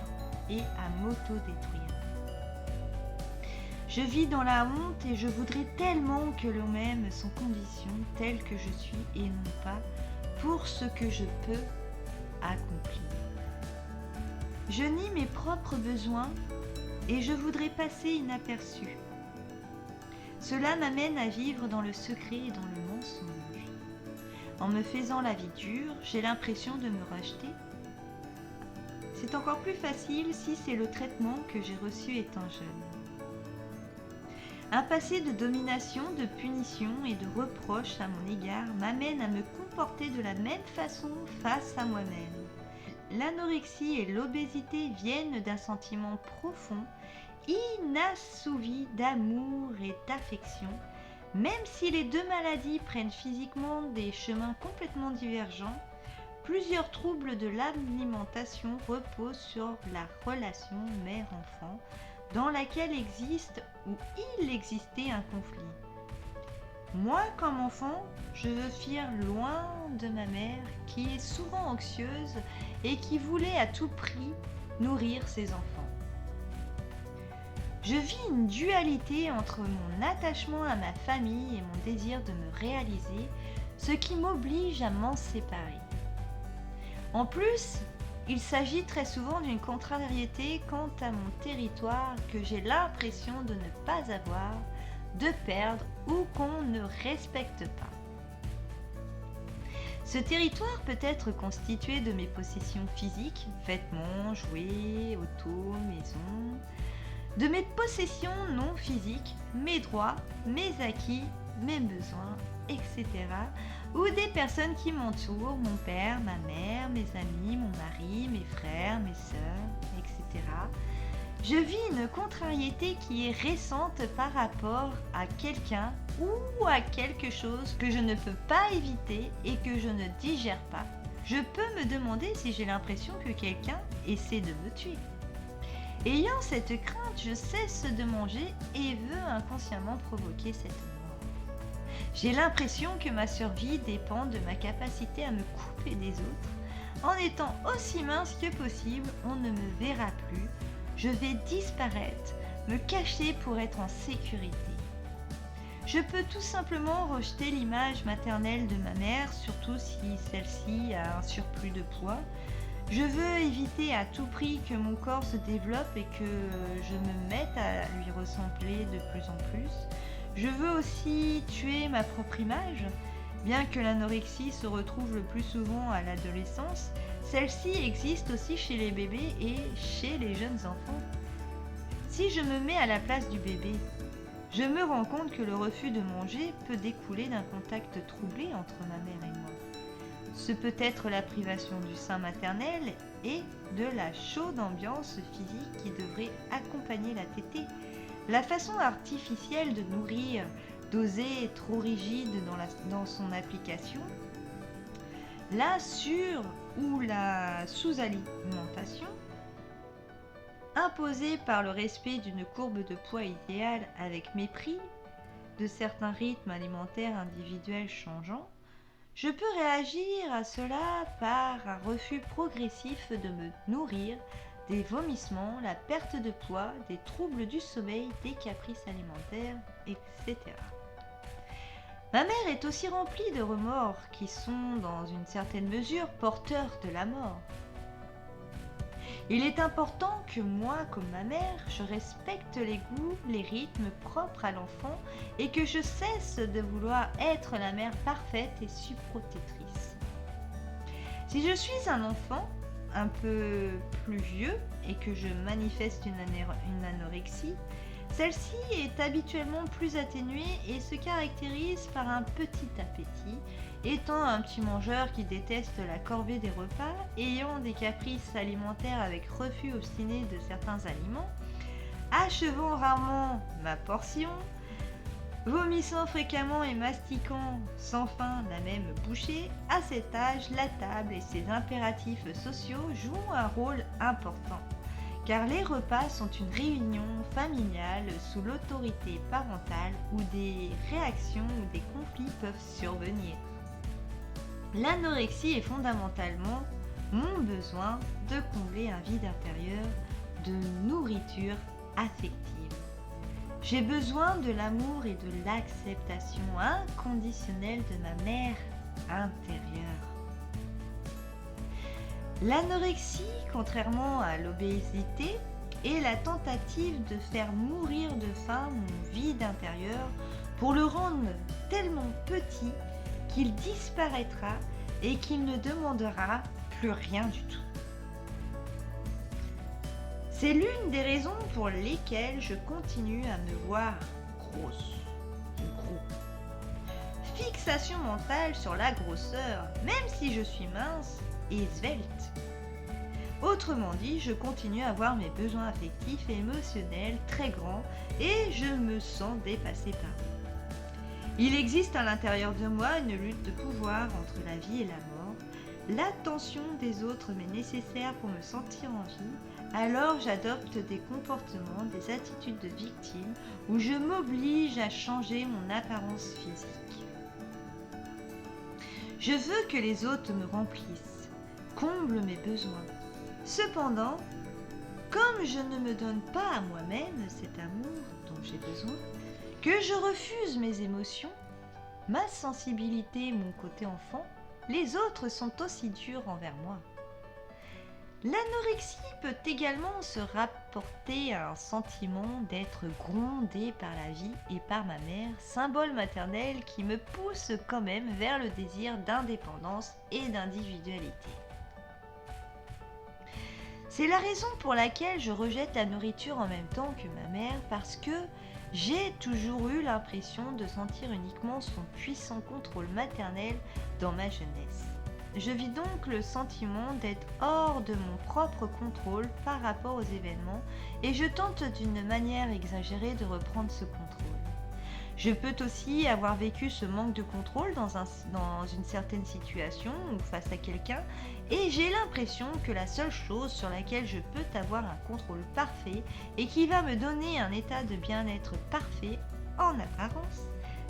et à m'auto-détruire. Je vis dans la honte et je voudrais tellement que l'on m'aime sans condition, tel que je suis et non pas pour ce que je peux accomplir. Je nie mes propres besoins et je voudrais passer inaperçu. Cela m'amène à vivre dans le secret et dans le mensonge. En me faisant la vie dure, j'ai l'impression de me rejeter. C'est encore plus facile si c'est le traitement que j'ai reçu étant jeune. Un passé de domination, de punition et de reproches à mon égard m'amène à me comporter de la même façon face à moi-même. L'anorexie et l'obésité viennent d'un sentiment profond, inassouvi d'amour et d'affection, même si les deux maladies prennent physiquement des chemins complètement divergents. Plusieurs troubles de l'alimentation reposent sur la relation mère-enfant, dans laquelle il existait un conflit. Moi, comme enfant, je veux fuir loin de ma mère, qui est souvent anxieuse et qui voulait à tout prix nourrir ses enfants. Je vis une dualité entre mon attachement à ma famille et mon désir de me réaliser, ce qui m'oblige à m'en séparer. En plus, il s'agit très souvent d'une contrariété quant à mon territoire que j'ai l'impression de ne pas avoir, de perdre ou qu'on ne respecte pas. Ce territoire peut être constitué de mes possessions physiques, vêtements, jouets, autos, maisons, de mes possessions non physiques, mes droits, mes acquis, mes besoins, etc. ou des personnes qui m'entourent, mon père, ma mère, mes amis, mon mari, mes frères, mes sœurs, etc., Je vis une contrariété qui est récente par rapport à quelqu'un ou à quelque chose que je ne peux pas éviter et que je ne digère pas. Je peux me demander si j'ai l'impression que quelqu'un essaie de me tuer. Ayant cette crainte, je cesse de manger et veux inconsciemment provoquer cette mort. J'ai l'impression que ma survie dépend de ma capacité à me couper des autres. En étant aussi mince que possible, on ne me verra plus. Je vais disparaître, me cacher pour être en sécurité. Je peux tout simplement rejeter l'image maternelle de ma mère, surtout si celle-ci a un surplus de poids. Je veux éviter à tout prix que mon corps se développe et que je me mette à lui ressembler de plus en plus. Je veux aussi tuer ma propre image. Bien que l'anorexie se retrouve le plus souvent à l'adolescence, celle-ci existe aussi chez les bébés et chez les jeunes enfants. Si je me mets à la place du bébé, je me rends compte que le refus de manger peut découler d'un contact troublé entre ma mère et moi. Ce peut être la privation du sein maternel et de la chaude ambiance physique qui devrait accompagner la tétée. La façon artificielle de nourrir, dosée trop rigide dans son application, la sur- ou la sous-alimentation, imposée par le respect d'une courbe de poids idéale avec mépris de certains rythmes alimentaires individuels changeants, je peux réagir à cela par un refus progressif de me nourrir, des vomissements, la perte de poids, des troubles du sommeil, des caprices alimentaires, etc. Ma mère est aussi remplie de remords qui sont, dans une certaine mesure, porteurs de la mort. Il est important que moi, comme ma mère, je respecte les goûts, les rythmes propres à l'enfant et que je cesse de vouloir être la mère parfaite et subprotectrice. Si je suis un enfant un peu plus vieux et que je manifeste une anorexie, celle-ci est habituellement plus atténuée et se caractérise par un petit appétit, étant un petit mangeur qui déteste la corvée des repas, ayant des caprices alimentaires avec refus obstiné de certains aliments, achevant rarement ma portion, vomissant fréquemment et mastiquant sans fin la même bouchée. À cet âge, la table et ses impératifs sociaux jouent un rôle important, car les repas sont une réunion familiale sous l'autorité parentale où des réactions ou des conflits peuvent survenir. L'anorexie est fondamentalement mon besoin de combler un vide intérieur de nourriture affective. J'ai besoin de l'amour et de l'acceptation inconditionnelle de ma mère intérieure. L'anorexie, contrairement à l'obésité, est la tentative de faire mourir de faim mon vide intérieur pour le rendre tellement petit qu'il disparaîtra et qu'il ne demandera plus rien du tout. C'est l'une des raisons pour lesquelles je continue à me voir grosse ou gros. Fixation mentale sur la grosseur, même si je suis mince et svelte. Autrement dit, je continue à avoir mes besoins affectifs et émotionnels très grands et je me sens dépassée par eux. Il existe à l'intérieur de moi une lutte de pouvoir entre la vie et la mort. L'attention des autres m'est nécessaire pour me sentir en vie, alors j'adopte des comportements, des attitudes de victime où je m'oblige à changer mon apparence physique. Je veux que les autres me remplissent, comblent mes besoins. Cependant, comme je ne me donne pas à moi-même cet amour dont j'ai besoin, que je refuse mes émotions, ma sensibilité, mon côté enfant, les autres sont aussi durs envers moi. L'anorexie peut également se rapporter à un sentiment d'être grondé par la vie et par ma mère, symbole maternel qui me pousse quand même vers le désir d'indépendance et d'individualité. C'est la raison pour laquelle je rejette la nourriture en même temps que ma mère, parce que j'ai toujours eu l'impression de sentir uniquement son puissant contrôle maternel dans ma jeunesse. Je vis donc le sentiment d'être hors de mon propre contrôle par rapport aux événements et je tente d'une manière exagérée de reprendre ce contrôle. Je peux aussi avoir vécu ce manque de contrôle dans une certaine situation ou face à quelqu'un et j'ai l'impression que la seule chose sur laquelle je peux avoir un contrôle parfait et qui va me donner un état de bien-être parfait en apparence,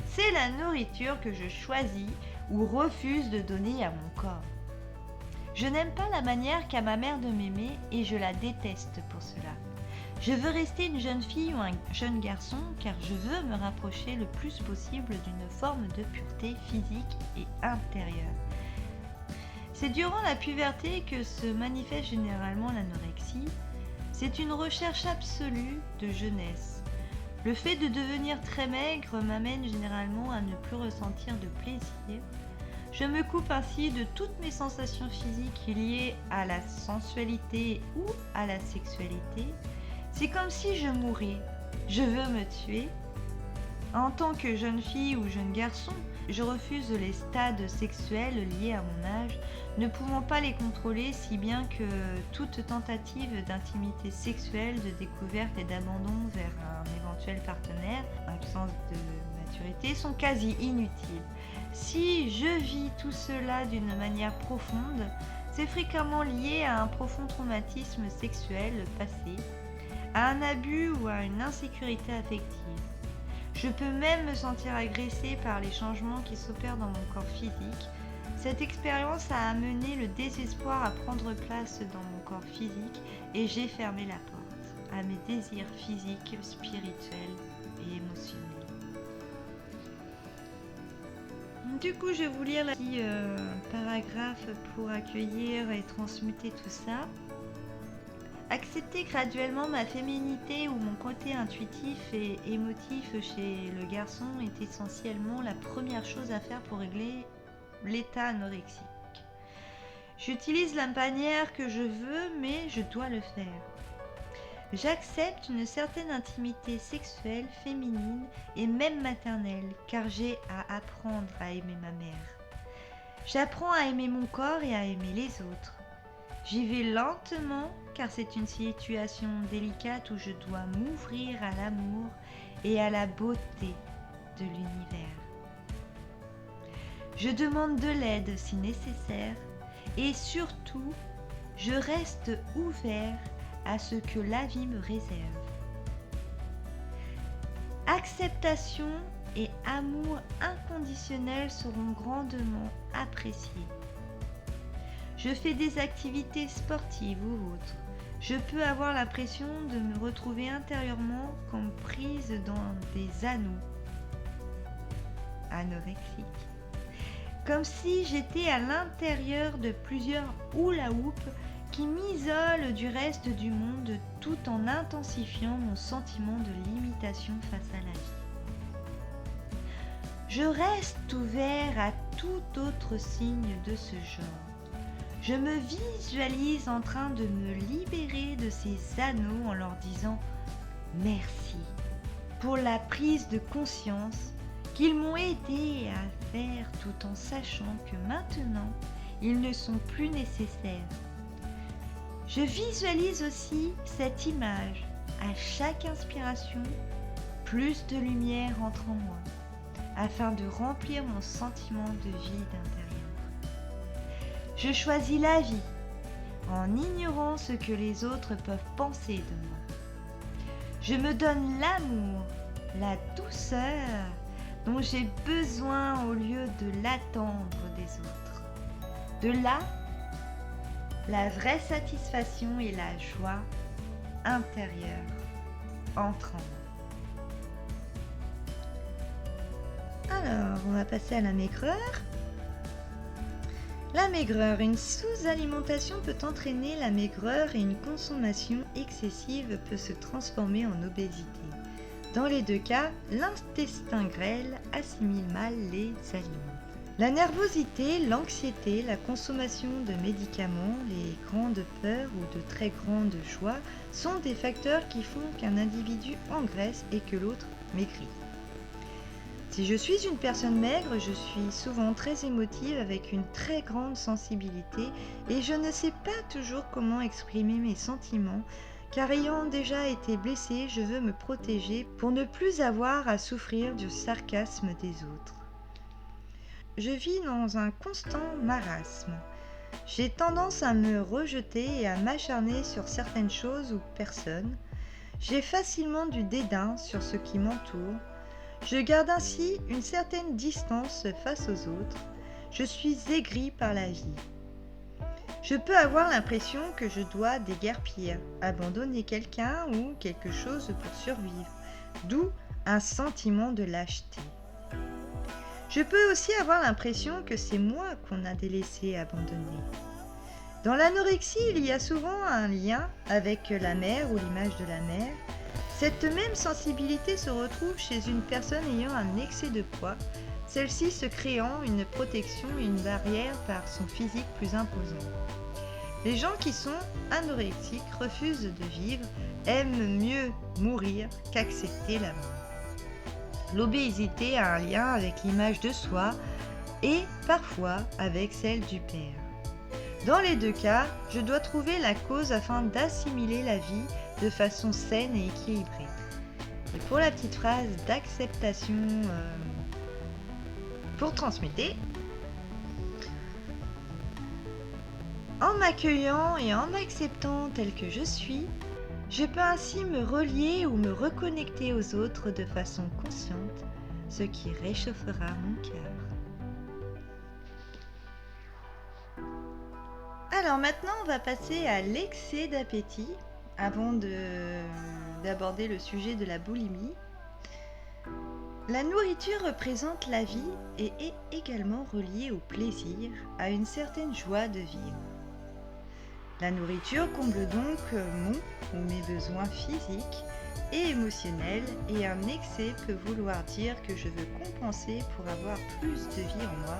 c'est la nourriture que je choisis ou refuse de donner à mon corps. Je n'aime pas la manière qu'a ma mère de m'aimer et je la déteste pour cela. Je veux rester une jeune fille ou un jeune garçon car je veux me rapprocher le plus possible d'une forme de pureté physique et intérieure. C'est durant la puberté que se manifeste généralement l'anorexie. C'est une recherche absolue de jeunesse. Le fait de devenir très maigre m'amène généralement à ne plus ressentir de plaisir. Je me coupe ainsi de toutes mes sensations physiques liées à la sensualité ou à la sexualité. C'est comme si je mourais. Je veux me tuer. En tant que jeune fille ou jeune garçon, je refuse les stades sexuels liés à mon âge, ne pouvant pas les contrôler si bien que toute tentative d'intimité sexuelle, de découverte et d'abandon vers un éventuel partenaire, absence de maturité, sont quasi inutiles. Si je vis tout cela d'une manière profonde, c'est fréquemment lié à un profond traumatisme sexuel passé, à un abus ou à une insécurité affective. Je peux même me sentir agressée par les changements qui s'opèrent dans mon corps physique. Cette expérience a amené le désespoir à prendre place dans mon corps physique et j'ai fermé la porte à mes désirs physiques, spirituels et émotionnels. Du coup, je vais vous lire un petit paragraphe pour accueillir et transmuter tout ça. Accepter graduellement ma féminité ou mon côté intuitif et émotif chez le garçon est essentiellement la première chose à faire pour régler l'état anorexique. J'utilise la manière que je veux, mais je dois le faire. J'accepte une certaine intimité sexuelle, féminine et même maternelle, car j'ai à apprendre à aimer ma mère. J'apprends à aimer mon corps et à aimer les autres. J'y vais lentement car c'est une situation délicate où je dois m'ouvrir à l'amour et à la beauté de l'univers. Je demande de l'aide si nécessaire et surtout, je reste ouvert à ce que la vie me réserve. Acceptation et amour inconditionnel seront grandement appréciés. Je fais des activités sportives ou autres. Je peux avoir l'impression de me retrouver intérieurement comme prise dans des anneaux anorexiques. Comme si j'étais à l'intérieur de plusieurs hula-hoops qui m'isolent du reste du monde tout en intensifiant mon sentiment de limitation face à la vie. Je reste ouvert à tout autre signe de ce genre. Je me visualise en train de me libérer de ces anneaux en leur disant merci pour la prise de conscience qu'ils m'ont aidé à faire tout en sachant que maintenant ils ne sont plus nécessaires. Je visualise aussi cette image à chaque inspiration, plus de lumière entre en moi afin de remplir mon sentiment de vide intérieur. Je choisis la vie en ignorant ce que les autres peuvent penser de moi. Je me donne l'amour, la douceur dont j'ai besoin au lieu de l'attendre des autres. De là, la vraie satisfaction et la joie intérieure entrent en moi. Alors, on va passer à la maigreur. La maigreur, une sous-alimentation peut entraîner la maigreur et une consommation excessive peut se transformer en obésité. Dans les deux cas, l'intestin grêle assimile mal les aliments. La nervosité, l'anxiété, la consommation de médicaments, les grandes peurs ou de très grandes joies sont des facteurs qui font qu'un individu engraisse et que l'autre maigrit. Si je suis une personne maigre, je suis souvent très émotive avec une très grande sensibilité et je ne sais pas toujours comment exprimer mes sentiments car ayant déjà été blessée, je veux me protéger pour ne plus avoir à souffrir du sarcasme des autres. Je vis dans un constant marasme. J'ai tendance à me rejeter et à m'acharner sur certaines choses ou personnes. J'ai facilement du dédain sur ce qui m'entoure. Je garde ainsi une certaine distance face aux autres. Je suis aigrie par la vie. Je peux avoir l'impression que je dois déguerpir, abandonner quelqu'un ou quelque chose pour survivre, d'où un sentiment de lâcheté. Je peux aussi avoir l'impression que c'est moi qu'on a délaissé et abandonné. Dans l'anorexie, il y a souvent un lien avec la mère ou l'image de la mère. Cette même sensibilité se retrouve chez une personne ayant un excès de poids, celle-ci se créant une protection et une barrière par son physique plus imposant. Les gens qui sont anorexiques refusent de vivre, aiment mieux mourir qu'accepter la mort. L'obésité a un lien avec l'image de soi et parfois avec celle du père. Dans les deux cas, je dois trouver la cause afin d'assimiler la vie de façon saine et équilibrée. Et pour la petite phrase d'acceptation pour transmuter, en m'accueillant et en m'acceptant tel que je suis, je peux ainsi me relier ou me reconnecter aux autres de façon consciente, ce qui réchauffera mon cœur. Alors maintenant, on va passer à l'excès d'appétit avant d'aborder le sujet de la boulimie. La nourriture représente la vie et est également reliée au plaisir, à une certaine joie de vivre. La nourriture comble donc mon ou mes besoins physiques et émotionnels et un excès peut vouloir dire que je veux compenser pour avoir plus de vie en moi,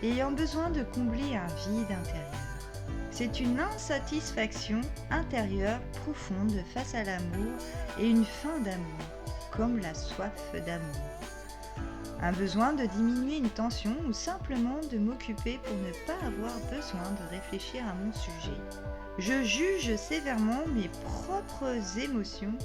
ayant besoin de combler un vide intérieur. C'est une insatisfaction intérieure profonde face à l'amour et une faim d'amour, comme la soif d'amour. Un besoin de diminuer une tension ou simplement de m'occuper pour ne pas avoir besoin de réfléchir à mon sujet. Je juge sévèrement mes propres émotions.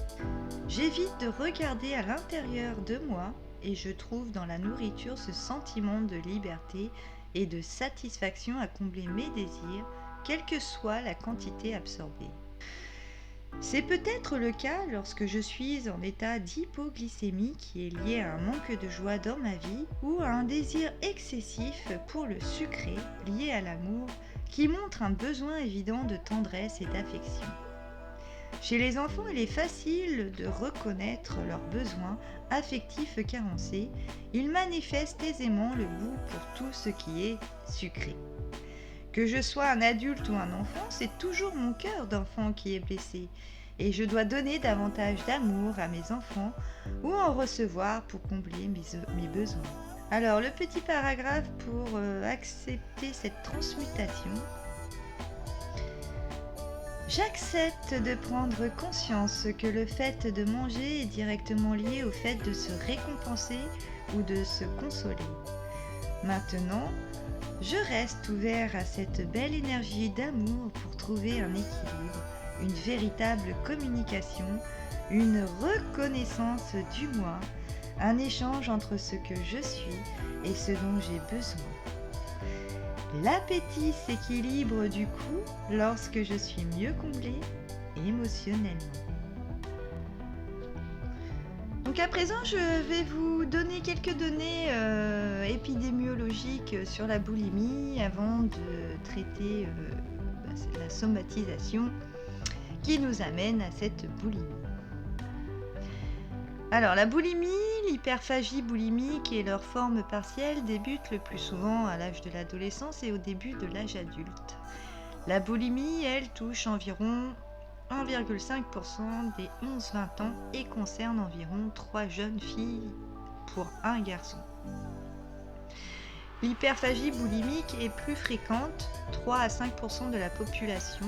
J'évite de regarder à l'intérieur de moi et je trouve dans la nourriture ce sentiment de liberté et de satisfaction à combler mes désirs, quelle que soit la quantité absorbée. C'est peut-être le cas lorsque je suis en état d'hypoglycémie qui est lié à un manque de joie dans ma vie ou à un désir excessif pour le sucré lié à l'amour qui montre un besoin évident de tendresse et d'affection. Chez les enfants, il est facile de reconnaître leurs besoins affectifs carencés. Ils manifestent aisément le goût pour tout ce qui est sucré. Que je sois un adulte ou un enfant, c'est toujours mon cœur d'enfant qui est blessé. Et je dois donner davantage d'amour à mes enfants ou en recevoir pour combler mes besoins. Alors, le petit paragraphe pour accepter cette transmutation. J'accepte de prendre conscience que le fait de manger est directement lié au fait de se récompenser ou de se consoler. Maintenant, je reste ouvert à cette belle énergie d'amour pour trouver un équilibre, une véritable communication, une reconnaissance du moi, un échange entre ce que je suis et ce dont j'ai besoin. L'appétit s'équilibre du coup lorsque je suis mieux comblée émotionnellement. Donc à présent, je vais vous donner quelques données épidémiologiques sur la boulimie avant de traiter la somatisation qui nous amène à cette boulimie. Alors la boulimie, l'hyperphagie boulimique et leur forme partielle débutent le plus souvent à l'âge de l'adolescence et au début de l'âge adulte. La boulimie, elle, touche environ 1,5% des 11-20 ans et concerne environ 3 jeunes filles pour un garçon. L'hyperphagie boulimique est plus fréquente, 3 à 5% de la population.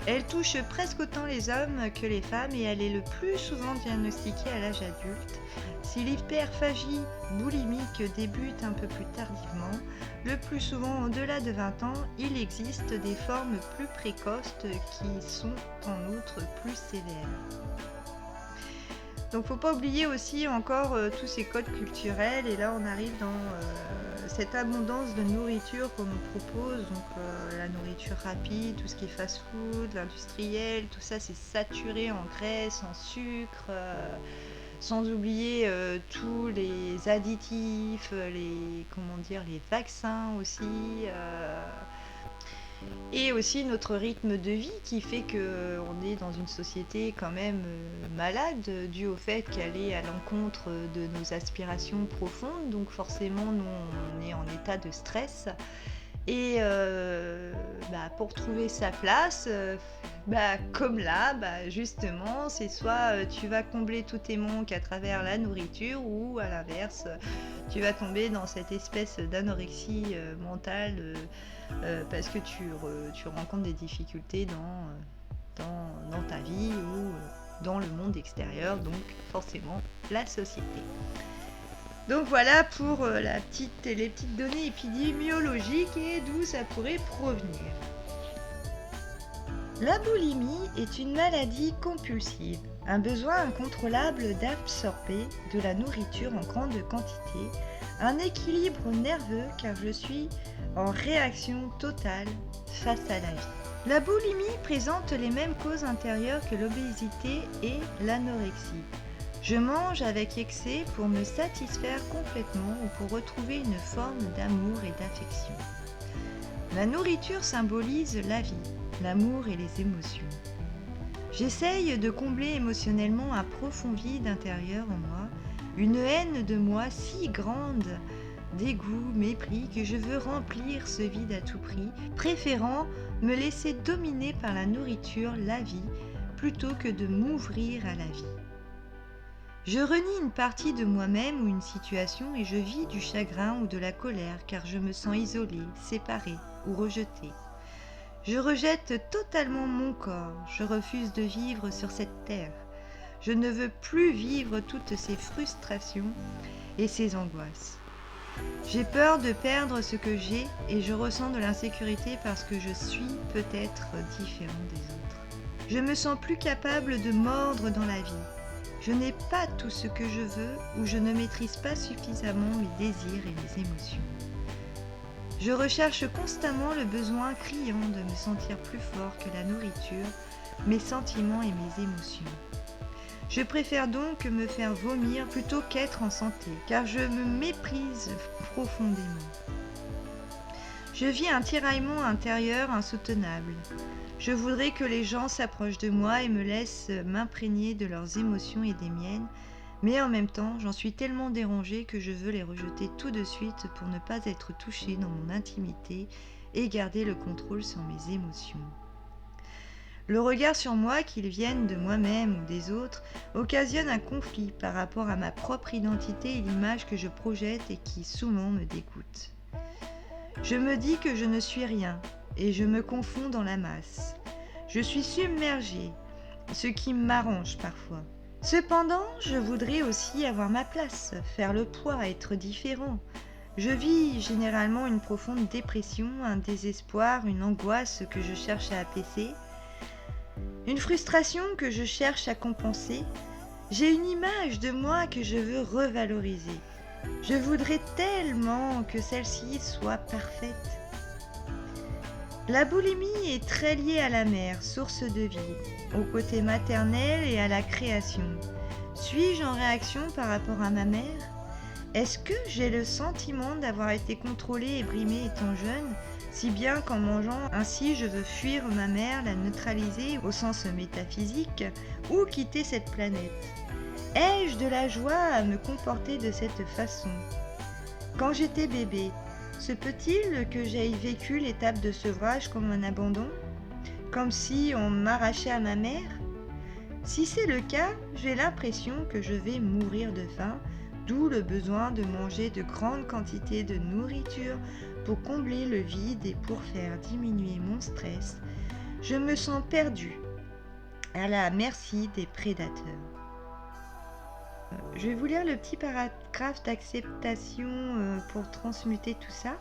Elle touche presque autant les hommes que les femmes et elle est le plus souvent diagnostiquée à l'âge adulte. Si l'hyperphagie boulimique débute un peu plus tardivement, le plus souvent au-delà de 20 ans, il existe des formes plus précoces qui sont en outre plus sévères. Donc faut pas oublier aussi encore tous ces codes culturels, et là on arrive dans cette abondance de nourriture qu'on nous propose, donc la nourriture rapide, tout ce qui est fast-food, l'industriel, tout ça c'est saturé en graisse, en sucre, sans oublier tous les additifs, les vaccins aussi. Et aussi notre rythme de vie qui fait qu'on est dans une société quand même malade, dû au fait qu'elle est à l'encontre de nos aspirations profondes. Donc forcément, nous, on est en état de stress. Et pour trouver sa place, comme là, justement, c'est soit tu vas combler tous tes manques à travers la nourriture, ou à l'inverse, tu vas tomber dans cette espèce d'anorexie mentale parce que tu rencontres des difficultés dans ta vie ou dans le monde extérieur, donc forcément la société. Donc voilà pour les petites données épidémiologiques et d'où ça pourrait provenir. La boulimie est une maladie compulsive, un besoin incontrôlable d'absorber de la nourriture en grande quantité, un équilibre nerveux car je suis en réaction totale face à la vie. La boulimie présente les mêmes causes intérieures que l'obésité et l'anorexie. Je mange avec excès pour me satisfaire complètement ou pour retrouver une forme d'amour et d'affection. La nourriture symbolise la vie, l'amour et les émotions. J'essaye de combler émotionnellement un profond vide intérieur en moi, une haine de moi si grande, dégoût, mépris, que je veux remplir ce vide à tout prix, préférant me laisser dominer par la nourriture, la vie, plutôt que de m'ouvrir à la vie. Je renie une partie de moi-même ou une situation et je vis du chagrin ou de la colère car je me sens isolée, séparée ou rejetée. Je rejette totalement mon corps, je refuse de vivre sur cette terre. Je ne veux plus vivre toutes ces frustrations et ces angoisses. J'ai peur de perdre ce que j'ai et je ressens de l'insécurité parce que je suis peut-être différent des autres. Je me sens plus capable de mordre dans la vie. Je n'ai pas tout ce que je veux ou je ne maîtrise pas suffisamment mes désirs et mes émotions. Je recherche constamment le besoin criant de me sentir plus fort que la nourriture, mes sentiments et mes émotions. Je préfère donc me faire vomir plutôt qu'être en santé, car je me méprise profondément. Je vis un tiraillement intérieur insoutenable. Je voudrais que les gens s'approchent de moi et me laissent m'imprégner de leurs émotions et des miennes, mais en même temps, j'en suis tellement dérangée que je veux les rejeter tout de suite pour ne pas être touchée dans mon intimité et garder le contrôle sur mes émotions. Le regard sur moi, qu'il vienne de moi-même ou des autres, occasionne un conflit par rapport à ma propre identité et l'image que je projette et qui souvent me dégoûte. Je me dis que je ne suis rien et je me confonds dans la masse. Je suis submergée, ce qui m'arrange parfois. Cependant, je voudrais aussi avoir ma place, faire le poids, être différent. Je vis généralement une profonde dépression, un désespoir, une angoisse que je cherche à apaiser, une frustration que je cherche à compenser. J'ai une image de moi que je veux revaloriser. Je voudrais tellement que celle-ci soit parfaite. La boulimie est très liée à la mère, source de vie, au côté maternel et à la création. Suis-je en réaction par rapport à ma mère ? Est-ce que j'ai le sentiment d'avoir été contrôlée et brimée étant jeune, si bien qu'en mangeant ainsi je veux fuir ma mère, la neutraliser au sens métaphysique, ou quitter cette planète ? Ai-je de la joie à me comporter de cette façon ? Quand j'étais bébé, se peut-il que j'aie vécu l'étape de sevrage comme un abandon ? Comme si on m'arrachait à ma mère ? Si c'est le cas, j'ai l'impression que je vais mourir de faim d'où le besoin de manger de grandes quantités de nourriture pour combler le vide et pour faire diminuer mon stress. Je me sens perdue, à la merci des prédateurs. Je vais vous lire le petit paragraphe d'acceptation pour transmuter tout ça.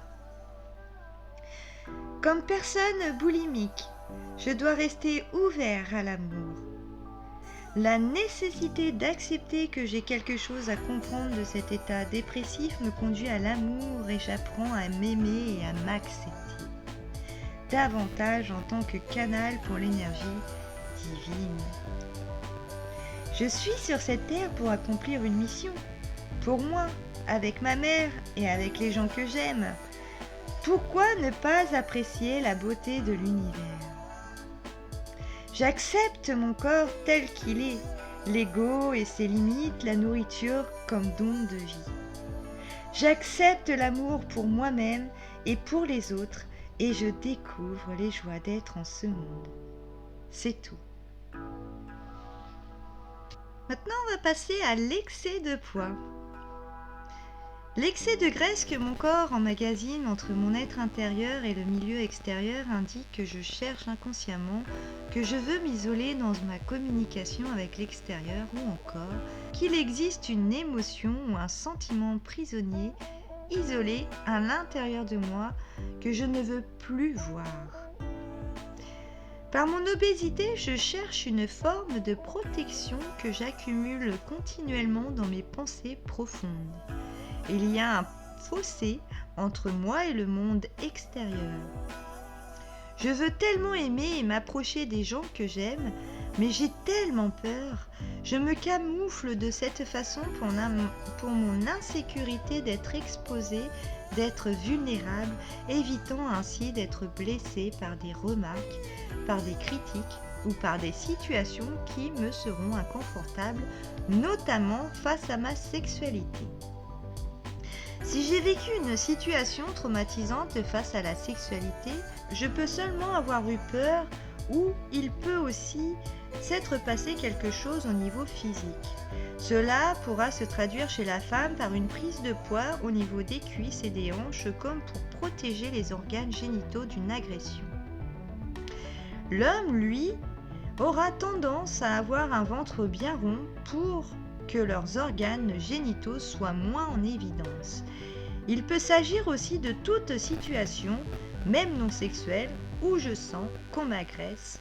Comme personne boulimique, je dois rester ouvert à l'amour. La nécessité d'accepter que j'ai quelque chose à comprendre de cet état dépressif me conduit à l'amour et j'apprends à m'aimer et à m'accepter davantage en tant que canal pour l'énergie divine. Je suis sur cette terre pour accomplir une mission, pour moi, avec ma mère et avec les gens que j'aime. Pourquoi ne pas apprécier la beauté de l'univers ? J'accepte mon corps tel qu'il est, l'ego et ses limites, la nourriture comme don de vie. J'accepte l'amour pour moi-même et pour les autres et je découvre les joies d'être en ce monde. C'est tout. Maintenant, on va passer à l'excès de poids. L'excès de graisse que mon corps emmagasine entre mon être intérieur et le milieu extérieur indique que je cherche inconsciemment, que je veux m'isoler dans ma communication avec l'extérieur ou encore qu'il existe une émotion ou un sentiment prisonnier, isolé à l'intérieur de moi que je ne veux plus voir. Par mon obésité, je cherche une forme de protection que j'accumule continuellement dans mes pensées profondes. Il y a un fossé entre moi et le monde extérieur. Je veux tellement aimer et m'approcher des gens que j'aime, mais j'ai tellement peur. Je me camoufle de cette façon pour mon insécurité d'être exposée, d'être vulnérable, évitant ainsi d'être blessée par des remarques, par des critiques ou par des situations qui me seront inconfortables, notamment face à ma sexualité. Si j'ai vécu une situation traumatisante face à la sexualité, je peux seulement avoir eu peur ou il peut aussi s'être passé quelque chose au niveau physique. Cela pourra se traduire chez la femme par une prise de poids au niveau des cuisses et des hanches comme pour protéger les organes génitaux d'une agression. L'homme, lui, aura tendance à avoir un ventre bien rond pour que leurs organes génitaux soient moins en évidence. Il peut s'agir aussi de toute situation, même non sexuelle, où je sens qu'on m'agresse.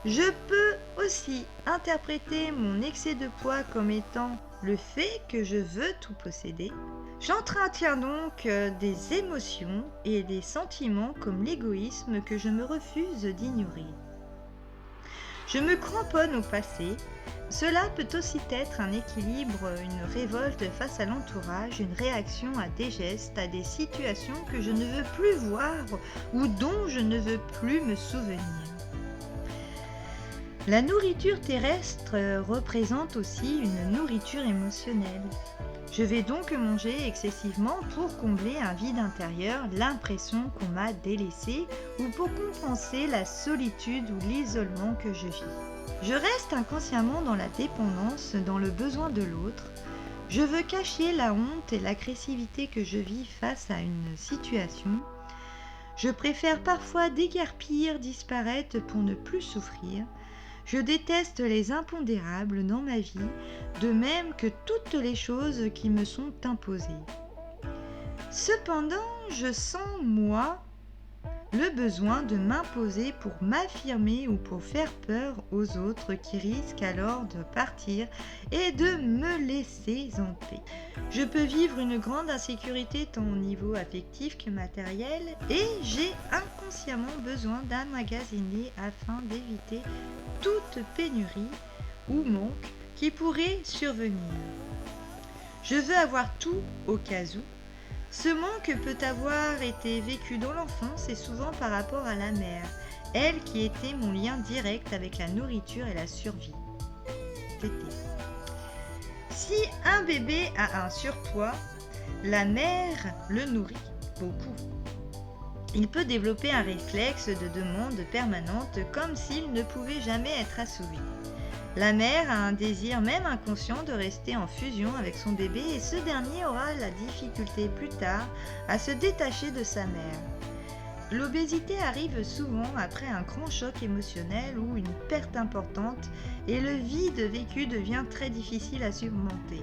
Je peux aussi interpréter mon excès de poids comme étant le fait que je veux tout posséder. J'entretiens donc des émotions et des sentiments comme l'égoïsme que je me refuse d'ignorer. Je me cramponne au passé. Cela peut aussi être un équilibre, une révolte face à l'entourage, une réaction à des gestes, à des situations que je ne veux plus voir ou dont je ne veux plus me souvenir. La nourriture terrestre représente aussi une nourriture émotionnelle. Je vais donc manger excessivement pour combler un vide intérieur, l'impression qu'on m'a délaissé ou pour compenser la solitude ou l'isolement que je vis. Je reste inconsciemment dans la dépendance, dans le besoin de l'autre. Je veux cacher la honte et l'agressivité que je vis face à une situation. Je préfère parfois déguerpir, disparaître pour ne plus souffrir. Je déteste les impondérables dans ma vie, de même que toutes les choses qui me sont imposées. Cependant, je sens, moi, le besoin de m'imposer pour m'affirmer ou pour faire peur aux autres qui risquent alors de partir et de me laisser en paix. Je peux vivre une grande insécurité tant au niveau affectif que matériel et j'ai inconsciemment besoin d'emmagasiner afin d'éviter toute pénurie ou manque qui pourrait survenir. Je veux avoir tout au cas où. Ce manque peut avoir été vécu dans l'enfance et souvent par rapport à la mère, elle qui était mon lien direct avec la nourriture et la survie. Tété. Si un bébé a un surpoids, la mère le nourrit beaucoup. Il peut développer un réflexe de demande permanente comme s'il ne pouvait jamais être assouvi. La mère a un désir même inconscient de rester en fusion avec son bébé et ce dernier aura la difficulté plus tard à se détacher de sa mère. L'obésité arrive souvent après un grand choc émotionnel ou une perte importante et le vide vécu devient très difficile à surmonter.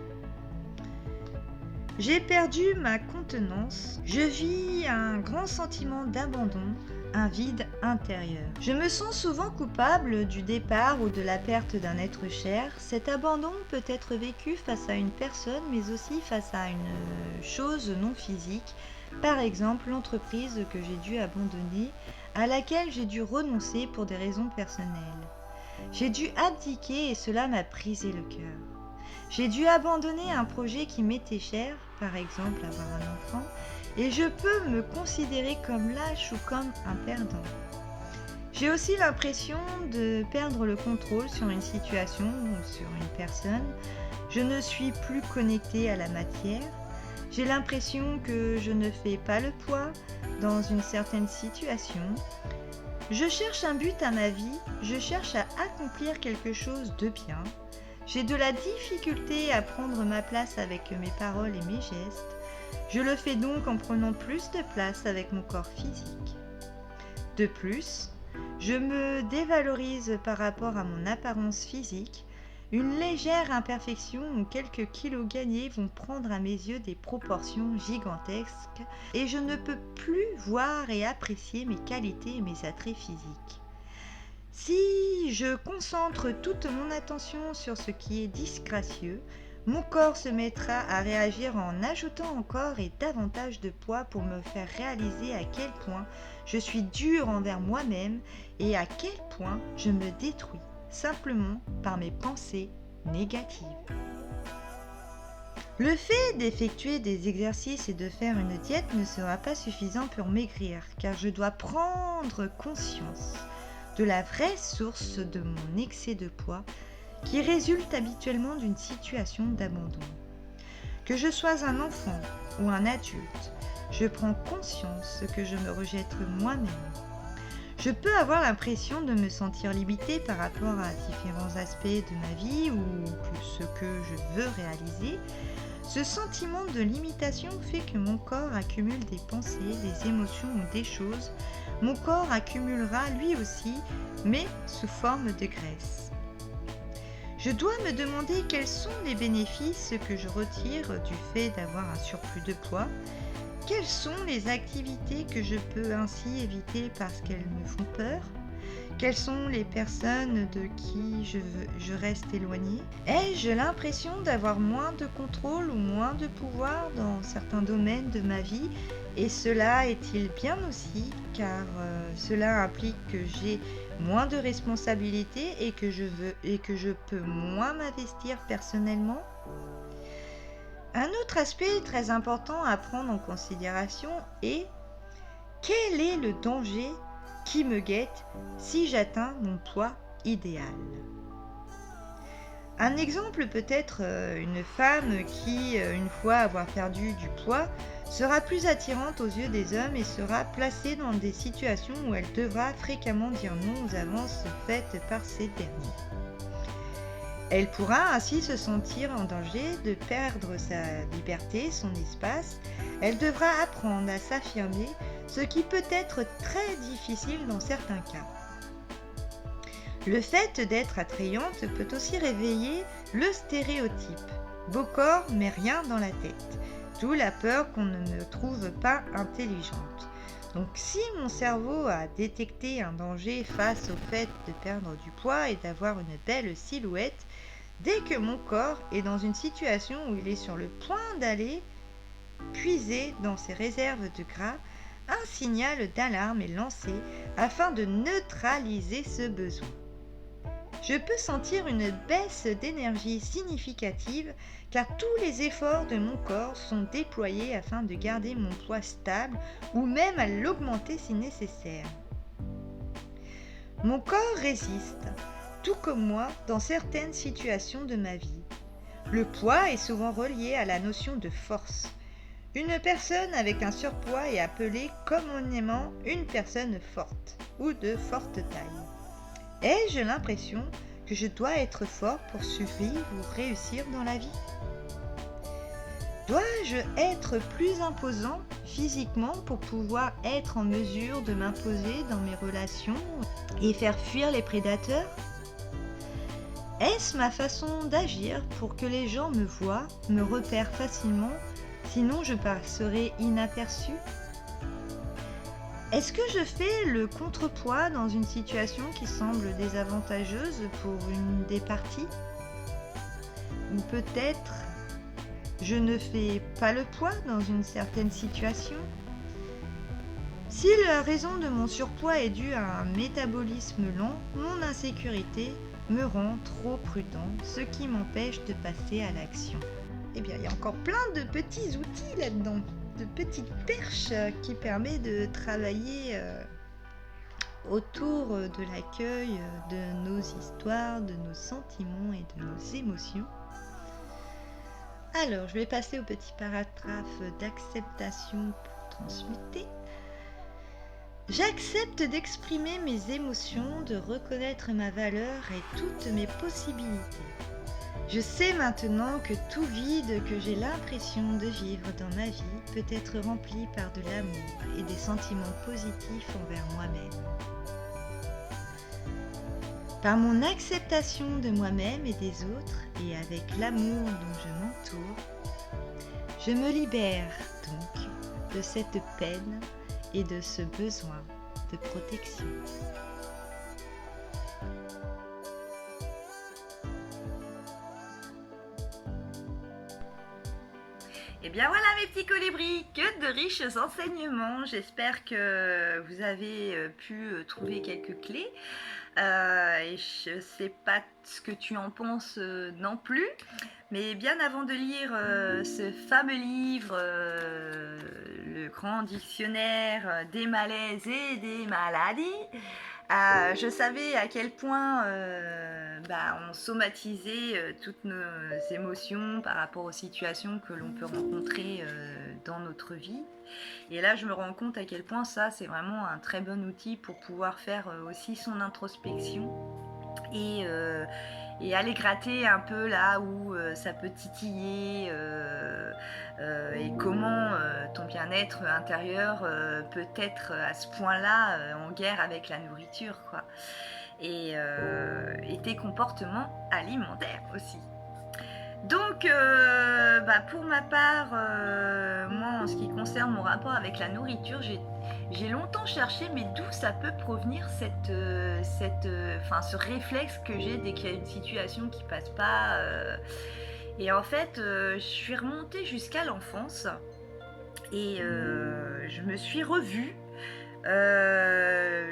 J'ai perdu ma contenance, je vis un grand sentiment d'abandon, un vide intérieur. Je me sens souvent coupable du départ ou de la perte d'un être cher. Cet abandon peut être vécu face à une personne mais aussi face à une chose non physique, par exemple l'entreprise que j'ai dû abandonner, à laquelle j'ai dû renoncer pour des raisons personnelles. J'ai dû abdiquer et cela m'a brisé le cœur. J'ai dû abandonner un projet qui m'était cher, par exemple avoir un enfant, et je peux me considérer comme lâche ou comme un perdant. J'ai aussi l'impression de perdre le contrôle sur une situation ou sur une personne. Je ne suis plus connectée à la matière. J'ai l'impression que je ne fais pas le poids dans une certaine situation. Je cherche un but à ma vie, je cherche à accomplir quelque chose de bien. J'ai de la difficulté à prendre ma place avec mes paroles et mes gestes. Je le fais donc en prenant plus de place avec mon corps physique. De plus, je me dévalorise par rapport à mon apparence physique. Une légère imperfection ou quelques kilos gagnés vont prendre à mes yeux des proportions gigantesques et je ne peux plus voir et apprécier mes qualités et mes attraits physiques. Si je concentre toute mon attention sur ce qui est disgracieux, mon corps se mettra à réagir en ajoutant encore et davantage de poids pour me faire réaliser à quel point je suis dur envers moi-même et à quel point je me détruis simplement par mes pensées négatives. Le fait d'effectuer des exercices et de faire une diète ne sera pas suffisant pour maigrir car je dois prendre conscience de la vraie source de mon excès de poids qui résulte habituellement d'une situation d'abandon. Que je sois un enfant ou un adulte, je prends conscience que je me rejette moi-même. Je peux avoir l'impression de me sentir limitée par rapport à différents aspects de ma vie ou ce que je veux réaliser. Ce sentiment de limitation fait que mon corps accumule des pensées, des émotions ou des choses. Mon corps accumulera lui aussi, mais sous forme de graisse. Je dois me demander quels sont les bénéfices que je retire du fait d'avoir un surplus de poids. Quelles sont les activités que je peux ainsi éviter parce qu'elles me font peur? Quelles sont les personnes de qui je reste éloignée? Ai-je l'impression d'avoir moins de contrôle ou moins de pouvoir dans certains domaines de ma vie? Et cela est-il bien aussi car cela implique que j'ai moins de responsabilités et que je peux moins m'investir personnellement? Un autre aspect très important à prendre en considération est quel est le danger qui me guette si j'atteins mon poids idéal. Un exemple peut être une femme qui, une fois avoir perdu du poids, sera plus attirante aux yeux des hommes et sera placée dans des situations où elle devra fréquemment dire non aux avances faites par ces derniers. Elle pourra ainsi se sentir en danger de perdre sa liberté, son espace. Elle devra apprendre à s'affirmer, ce qui peut être très difficile dans certains cas. Le fait d'être attrayante peut aussi réveiller le stéréotype. Beau corps, mais rien dans la tête. D'où la peur qu'on ne me trouve pas intelligente. Donc si mon cerveau a détecté un danger face au fait de perdre du poids et d'avoir une belle silhouette, dès que mon corps est dans une situation où il est sur le point d'aller puiser dans ses réserves de gras, un signal d'alarme est lancé afin de neutraliser ce besoin. Je peux sentir une baisse d'énergie significative car tous les efforts de mon corps sont déployés afin de garder mon poids stable ou même à l'augmenter si nécessaire. Mon corps résiste, tout comme moi, dans certaines situations de ma vie. Le poids est souvent relié à la notion de force. Une personne avec un surpoids est appelée communément une personne forte ou de forte taille. Ai-je l'impression que je dois être fort pour survivre ou réussir dans la vie? Dois-je être plus imposant physiquement pour pouvoir être en mesure de m'imposer dans mes relations et faire fuir les prédateurs? Est-ce ma façon d'agir pour que les gens me voient, me repèrent facilement, sinon je passerai inaperçu? Est-ce que je fais le contrepoids dans une situation qui semble désavantageuse pour une des parties? Ou peut-être je ne fais pas le poids dans une certaine situation? Si la raison de mon surpoids est due à un métabolisme lent, mon insécurité me rend trop prudent, ce qui m'empêche de passer à l'action. Eh bien, il y a encore plein de petits outils là-dedans, de petites perches qui permettent de travailler autour de l'accueil de nos histoires, de nos sentiments et de nos émotions. Alors, je vais passer au petit paragraphe d'acceptation pour transmuter. J'accepte d'exprimer mes émotions, de reconnaître ma valeur et toutes mes possibilités. Je sais maintenant que tout vide que j'ai l'impression de vivre dans ma vie peut être rempli par de l'amour et des sentiments positifs envers moi-même. Par mon acceptation de moi-même et des autres, et avec l'amour dont je m'entoure, je me libère donc de cette peine et de ce besoin de protection. Et bien voilà mes petits colibris, que de riches enseignements. J'espère que vous avez pu trouver quelques clés. Et je sais pas ce que tu en penses non plus, mais bien avant de lire ce fameux livre, le grand dictionnaire des malaises et des maladies, je savais à quel point on somatisait toutes nos émotions par rapport aux situations que l'on peut rencontrer dans notre vie. Et là, je me rends compte à quel point ça, c'est vraiment un très bon outil pour pouvoir faire aussi son introspection et aller gratter un peu là où ça peut titiller et comment ton bien-être intérieur peut être à ce point-là en guerre avec la nourriture, quoi. Et tes comportements alimentaires aussi. Donc, pour ma part, moi, en ce qui concerne mon rapport avec la nourriture, j'ai longtemps cherché, mais d'où ça peut provenir ce réflexe que j'ai dès qu'il y a une situation qui passe pas. Et en fait, je suis remontée jusqu'à l'enfance et je me suis revue.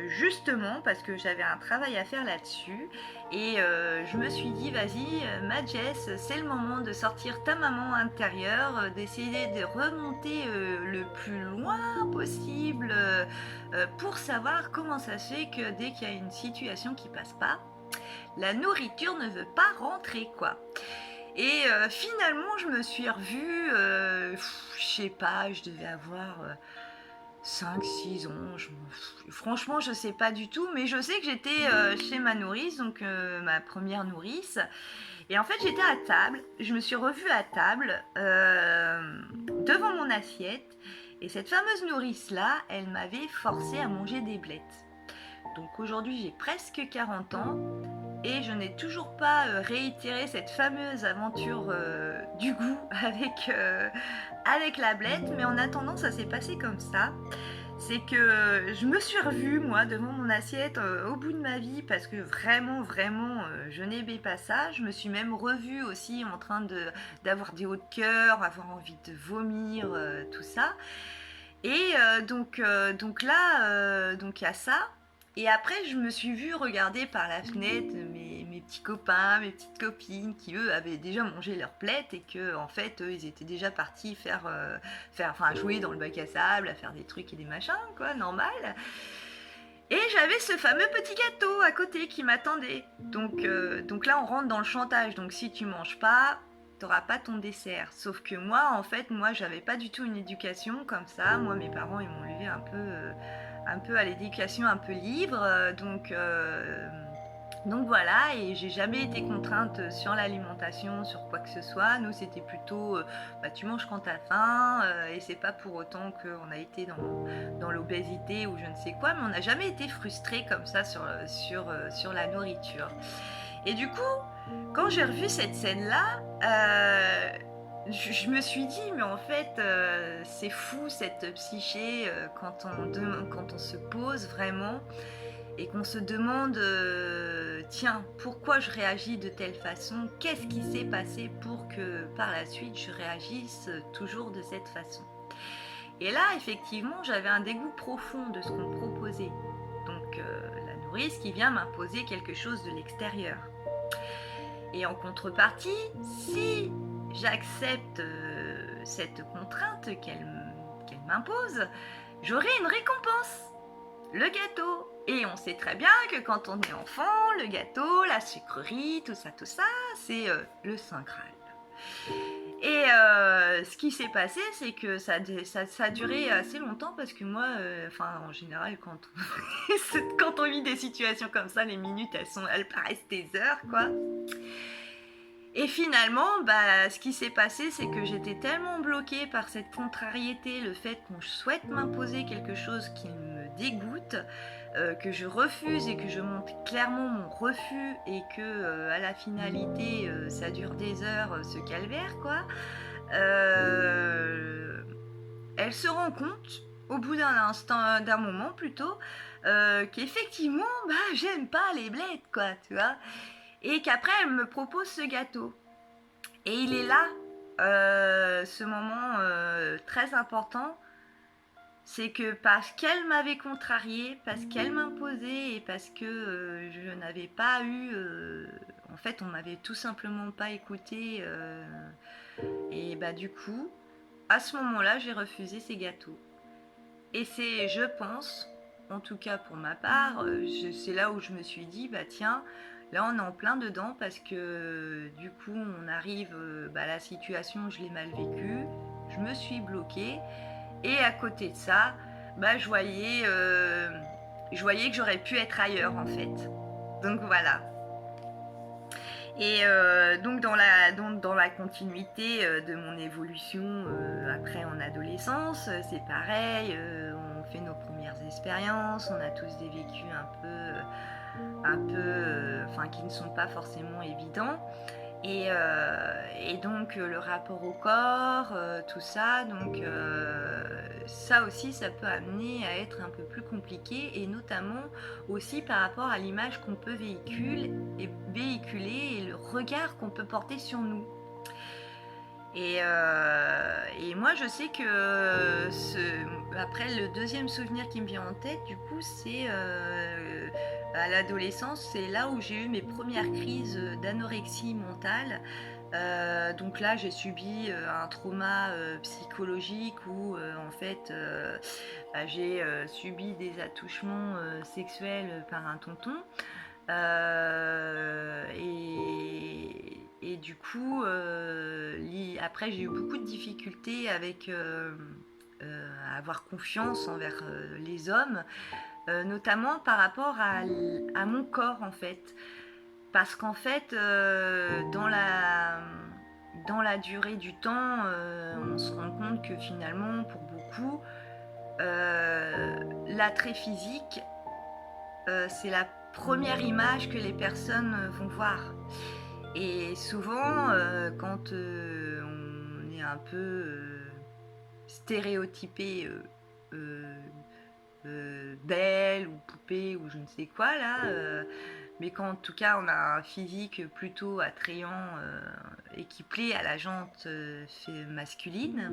Justement parce que j'avais un travail à faire là-dessus et je me suis dit vas-y ma Jess, c'est le moment de sortir ta maman intérieure, d'essayer de remonter le plus loin possible pour savoir comment ça se fait que dès qu'il y a une situation qui passe pas, la nourriture ne veut pas rentrer, quoi. Et finalement je me suis revue, je sais pas, je devais avoir 5-6 ans, franchement je sais pas du tout, mais je sais que j'étais chez ma nourrice, donc ma première nourrice, et en fait j'étais à table, je me suis revue à table devant mon assiette, et cette fameuse nourrice là, elle m'avait forcé à manger des blettes. Donc aujourd'hui j'ai presque 40 ans, et je n'ai toujours pas réitéré cette fameuse aventure du goût avec la blette, mais en attendant ça s'est passé comme ça. C'est que je me suis revue moi devant mon assiette au bout de ma vie, parce que vraiment je n'aimais pas ça. Je me suis même revue aussi en train d'avoir des hauts de cœur, avoir envie de vomir, tout ça. Et donc là il y a ça. Et après, je me suis vue regarder par la fenêtre mes petits copains, mes petites copines qui, eux, avaient déjà mangé leur plate et que, en fait, eux, ils étaient déjà partis jouer dans le bac à sable, à faire des trucs et des machins, quoi, normal. Et j'avais ce fameux petit gâteau à côté qui m'attendait. Donc là, on rentre dans le chantage. Donc si tu manges pas, t'auras pas ton dessert. Sauf que moi, en fait, j'avais pas du tout une éducation comme ça. Moi, mes parents, ils m'ont élevé un peu à l'éducation un peu libre, donc Donc voilà, et j'ai jamais été contrainte sur l'alimentation, sur quoi que ce soit. Nous, c'était plutôt, tu manges quand t'as faim, et c'est pas pour autant qu'on a été dans l'obésité ou je ne sais quoi, mais on n'a jamais été frustrés comme ça sur la nourriture. Et du coup, quand j'ai revu cette scène-là, je me suis dit, mais en fait, c'est fou cette psyché quand on se pose vraiment et qu'on se demande, tiens, pourquoi je réagis de telle façon? Qu'est-ce qui s'est passé pour que par la suite je réagisse toujours de cette façon? Et là, effectivement, j'avais un dégoût profond de ce qu'on me proposait. Donc la nourrice qui vient m'imposer quelque chose de l'extérieur. Et en contrepartie, si j'accepte cette contrainte qu'elle m'impose, j'aurai une récompense, le gâteau. Et on sait très bien que quand on est enfant, le gâteau, la sucrerie, tout ça, c'est le Saint Graal. Et ce qui s'est passé, c'est que ça a duré assez longtemps parce que moi, en général, quand on vit des situations comme ça, les minutes, elles paraissent des heures, quoi. Et finalement, ce qui s'est passé, c'est que j'étais tellement bloquée par cette contrariété, le fait qu'on souhaite m'imposer quelque chose qui me dégoûte, que je refuse et que je montre clairement mon refus et que à la finalité, ça dure des heures, ce calvaire, quoi. Elle se rend compte, au bout d'un moment plutôt, qu'effectivement, j'aime pas les blettes, quoi, tu vois. Et qu'après, elle me propose ce gâteau. Et il est là, ce moment très important, c'est que parce qu'elle m'avait contrariée, parce qu'elle m'imposait et parce que je n'avais pas eu... en fait, on m'avait tout simplement pas écouté. Et du coup, à ce moment-là, j'ai refusé ces gâteaux. Et c'est, je pense, en tout cas pour ma part, c'est là où je me suis dit, tiens... Là, on est en plein dedans parce que du coup, on arrive à la situation, je l'ai mal vécue, je me suis bloquée et à côté de ça, je voyais que j'aurais pu être ailleurs en fait. Donc voilà. Et donc dans la continuité de mon évolution après en adolescence, c'est pareil, on fait nos premières expériences, on a tous des vécus qui ne sont pas forcément évidents. Et donc le rapport au corps, tout ça, donc ça aussi, ça peut amener à être un peu plus compliqué, et notamment aussi par rapport à l'image qu'on peut véhiculer et le regard qu'on peut porter sur nous. Et moi, je sais que après, le deuxième souvenir qui me vient en tête, du coup, c'est à l'adolescence, c'est là où j'ai eu mes premières crises d'anorexie mentale. Donc là, j'ai subi un trauma psychologique où, en fait, j'ai subi des attouchements sexuels par un tonton. Et du coup, après, j'ai eu beaucoup de difficultés avec à avoir confiance envers les hommes, notamment par rapport à mon corps, en fait. Parce qu'en fait, dans la durée du temps, on se rend compte que finalement, pour beaucoup, l'attrait physique, c'est la première image que les personnes vont voir. Et souvent, quand on est un peu stéréotypé belle ou poupée ou je ne sais quoi là, mais quand en tout cas on a un physique plutôt attrayant et qui plaît à la jante masculine,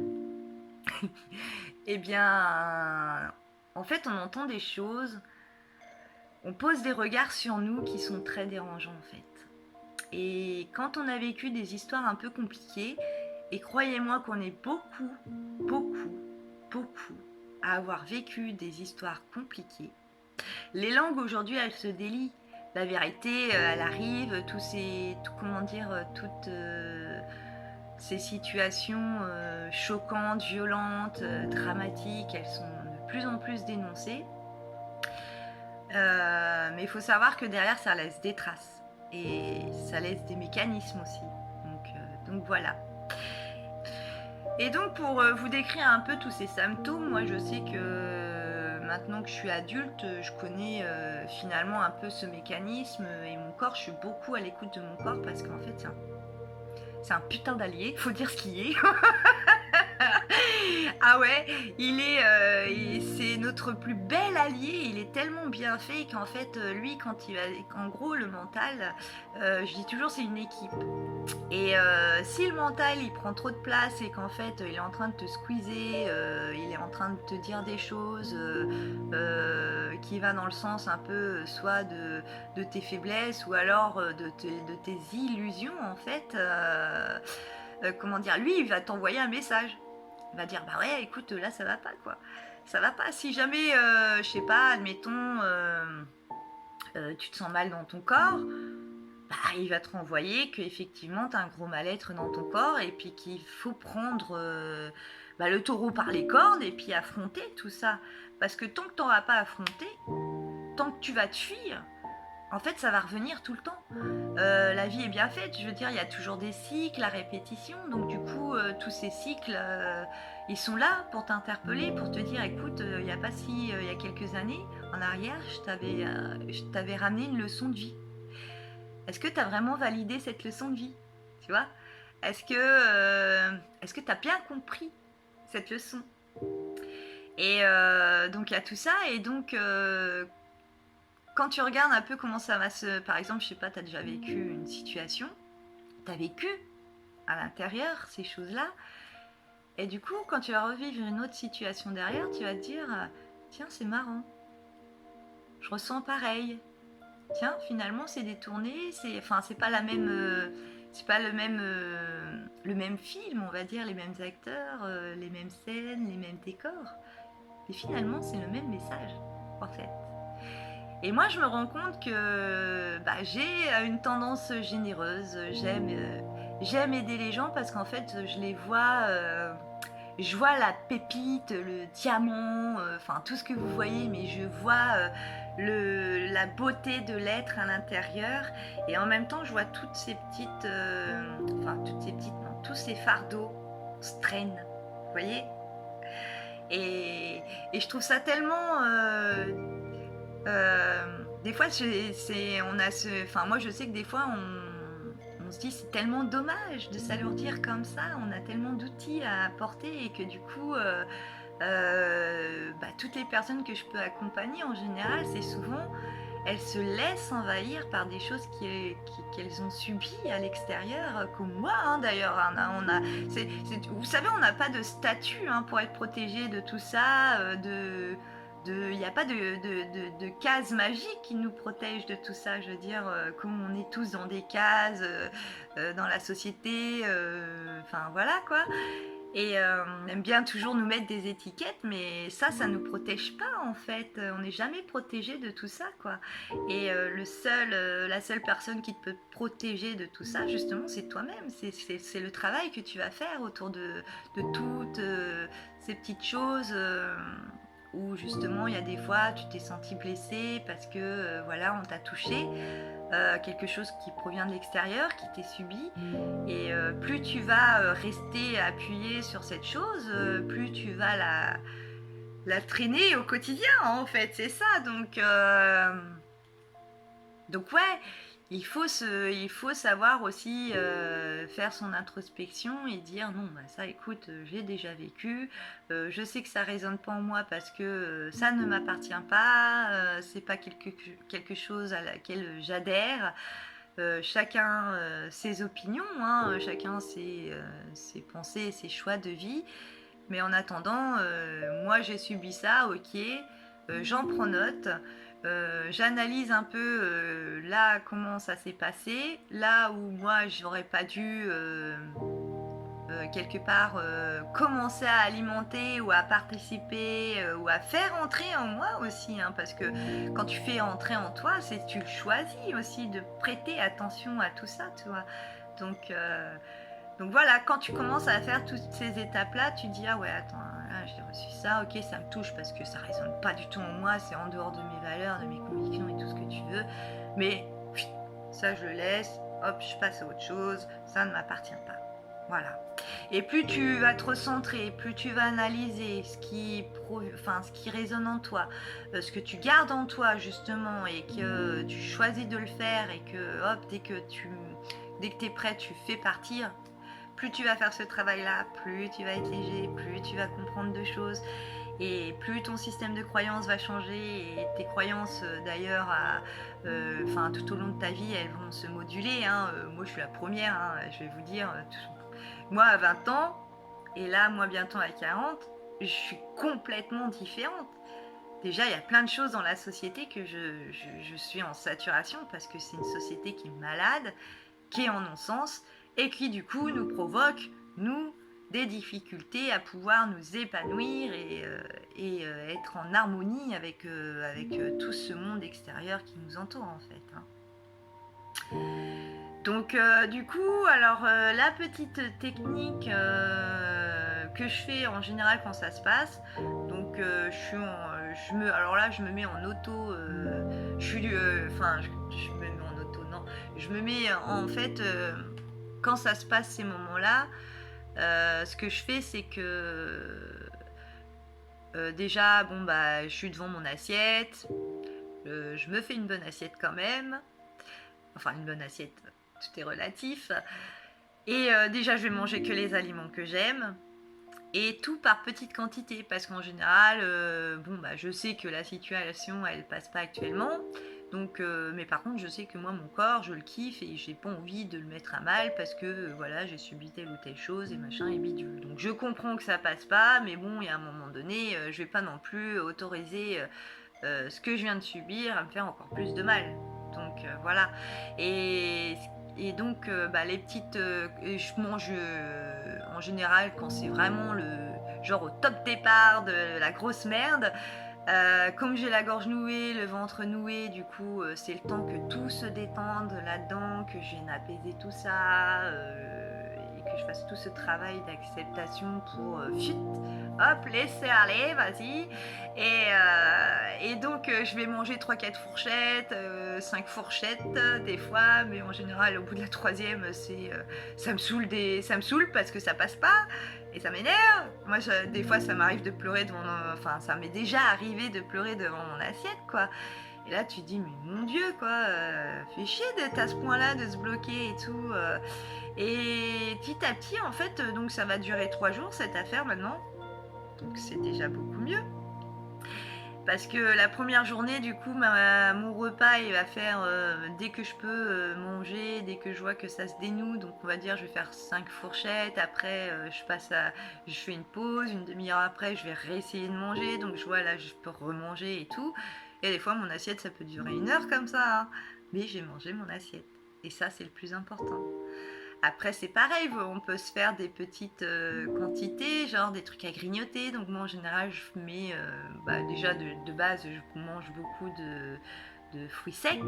et bien en fait on entend des choses, on pose des regards sur nous qui sont très dérangeants en fait. Et quand on a vécu des histoires un peu compliquées, et croyez-moi qu'on est beaucoup à avoir vécu des histoires compliquées, les langues aujourd'hui elles se délient. La vérité elle arrive, toutes ces situations choquantes, violentes, dramatiques, elles sont de plus en plus dénoncées. Mais il faut savoir que derrière, ça laisse des traces. Et ça laisse des mécanismes aussi. Donc voilà. Et donc pour vous décrire un peu tous ces symptômes, moi je sais que maintenant que je suis adulte, je connais finalement un peu ce mécanisme et mon corps, je suis beaucoup à l'écoute de mon corps parce qu'en fait c'est un putain d'allié, faut dire ce qu'il est. Ah ouais, c'est notre plus bel allié, il est tellement bien fait qu'en fait, lui, en gros, le mental, je dis toujours, c'est une équipe. Et si le mental, il prend trop de place et qu'en fait, il est en train de te squeezer, il est en train de te dire des choses qui va dans le sens un peu soit de tes faiblesses ou alors de tes illusions, en fait, comment dire, lui, il va t'envoyer un message. Il va dire, bah ouais, écoute, là, ça va pas, quoi. Ça va pas. Si jamais, je sais pas, admettons, tu te sens mal dans ton corps, bah, il va te renvoyer qu'effectivement, tu as un gros mal-être dans ton corps et puis qu'il faut prendre le taureau par les cornes et puis affronter tout ça. Parce que tant que tu n'auras pas affronté, tant que tu vas te fuir, en fait, ça va revenir tout le temps. La vie est bien faite, je veux dire, il y a toujours des cycles, la répétition. Donc du coup, tous ces cycles, ils sont là pour t'interpeller, pour te dire, écoute, il n'y a pas si, il y a quelques années en arrière, je t'avais ramené une leçon de vie. Est-ce que tu as vraiment validé cette leçon de vie? Tu vois? Est-ce que tu as bien compris cette leçon? Et donc il y a tout ça, et donc quand tu regardes un peu comment ça va se... Par exemple, je sais pas, tu as déjà vécu une situation, tu as vécu à l'intérieur ces choses-là, et du coup, quand tu vas revivre une autre situation derrière, tu vas te dire, tiens, c'est marrant, je ressens pareil. Tiens, finalement, c'est détourné, c'est pas la même... c'est pas le même film, on va dire, les mêmes acteurs, les mêmes scènes, les mêmes décors. Mais finalement, c'est le même message, en fait. Et moi, je me rends compte que j'ai une tendance généreuse. J'aime aider les gens parce qu'en fait, je vois la pépite, le diamant, enfin tout ce que vous voyez, mais je vois la beauté de l'être à l'intérieur. Et en même temps, je vois toutes ces petites, non, tous ces fardeaux se traînent, vous voyez. Et je trouve ça tellement... des fois, moi, je sais que des fois, on se dit c'est tellement dommage de s'alourdir comme ça. On a tellement d'outils à apporter et que du coup, toutes les personnes que je peux accompagner en général, c'est souvent elles se laissent envahir par des choses qu'elles ont subies à l'extérieur, comme moi hein, d'ailleurs. Vous savez, on n'a pas de statut hein, pour être protégé de tout ça, il n'y a pas de case magique qui nous protège de tout ça. Je veux dire, comme on est tous dans des cases dans la société, enfin voilà quoi. Et on aime bien toujours nous mettre des étiquettes, mais ça nous protège pas en fait. On n'est jamais protégé de tout ça quoi. Et la seule personne qui peut te protéger de tout ça, justement, c'est toi-même. C'est le travail que tu vas faire autour de toutes ces petites choses. Où justement il y a des fois tu t'es senti blessé parce que voilà on t'a touché, quelque chose qui provient de l'extérieur, qui t'est subi, et plus tu vas rester appuyé sur cette chose, plus tu vas la traîner au quotidien en fait, c'est ça. Donc ouais, il faut savoir aussi faire son introspection et dire non, ça écoute, j'ai déjà vécu, je sais que ça résonne pas en moi parce que ça ne m'appartient pas, c'est pas quelque chose à laquelle j'adhère. Chacun ses opinions, hein, chacun ses pensées, ses choix de vie. Mais en attendant, moi j'ai subi ça, ok, j'en prends note. J'analyse un peu là comment ça s'est passé, là où moi j'aurais pas dû quelque part commencer à alimenter ou à participer ou à faire entrer en moi aussi hein, parce que quand tu fais entrer en toi, c'est tu choisis aussi de prêter attention à tout ça, tu vois. Donc Donc voilà, quand tu commences à faire toutes ces étapes-là, tu dis: «Ah ouais, attends, là, j'ai reçu ça, OK, ça me touche parce que ça résonne pas du tout en moi, c'est en dehors de mes valeurs, de mes convictions et tout ce que tu veux. Mais pfft, ça, je le laisse, hop, je passe à autre chose, ça ne m'appartient pas». Voilà. Et plus tu vas te recentrer, plus tu vas analyser ce qui résonne en toi, ce que tu gardes en toi justement et que tu choisis de le faire et que hop, dès que tu es prêt, tu fais partir. Plus tu vas faire ce travail-là, plus tu vas être léger, plus tu vas comprendre de choses et plus ton système de croyances va changer et tes croyances d'ailleurs tout au long de ta vie elles vont se moduler, hein. Moi je suis la première, hein, je vais vous dire, moi à 20 ans et là moi bientôt à 40, je suis complètement différente. Déjà il y a plein de choses dans la société que je suis en saturation parce que c'est une société qui est malade, qui est en non-sens et qui du coup nous provoque, nous, des difficultés à pouvoir nous épanouir et être en harmonie avec tout ce monde extérieur qui nous entoure en fait, hein. Donc du coup, alors la petite technique que je fais en général quand ça se passe, donc alors là je me mets en auto, je me mets en auto, non, je me mets en fait quand ça se passe ces moments-là, ce que je fais c'est que déjà bon bah je suis devant mon assiette, je me fais une bonne assiette quand même, enfin une bonne assiette, tout est relatif. Et déjà, je vais manger que les aliments que j'aime. Et tout par petite quantité. Parce qu'en général, je sais que la situation, elle passe pas actuellement. Donc, mais par contre, je sais que moi, mon corps, je le kiffe et j'ai pas envie de le mettre à mal parce que voilà, j'ai subi telle ou telle chose et machin et bidule. Donc, je comprends que ça passe pas, mais bon, il y a un moment donné, je vais pas non plus autoriser ce que je viens de subir à me faire encore plus de mal. Donc voilà. Et, et donc les petites, je mange en général quand c'est vraiment le genre au top départ de la grosse merde. Comme j'ai la gorge nouée, le ventre noué, du coup c'est le temps que tout se détende là-dedans, que je vienne apaiser tout ça et que je fasse tout ce travail d'acceptation pour hop, laisser aller, vas-y. Et donc je vais manger 3-4 fourchettes, 5 fourchettes des fois, mais en général au bout de la troisième ça me saoule parce que ça passe pas. Et ça m'énerve. Moi, des fois, ça m'arrive de pleurer Enfin, ça m'est déjà arrivé de pleurer devant mon assiette, quoi. Et là, tu te dis, mais mon Dieu, quoi, fais chier d'être à ce point-là, de se bloquer et tout. Et petit à petit, en fait, donc ça va durer 3 jours, cette affaire, maintenant. Donc c'est déjà beaucoup mieux. Parce que la première journée, du coup, mon repas, il va faire dès que je peux manger, dès que je vois que ça se dénoue. Donc, on va dire, je vais faire 5 fourchettes. Après, je fais une pause. Une demi-heure après, je vais réessayer de manger. Donc, je vois là, je peux remanger et tout. Et des fois, mon assiette, ça peut durer 1 heure comme ça, hein. Mais j'ai mangé mon assiette. Et ça, c'est le plus important. Après, c'est pareil, on peut se faire des petites quantités, genre des trucs à grignoter. Donc moi, en général, je mets, déjà de base, je mange beaucoup de fruits secs.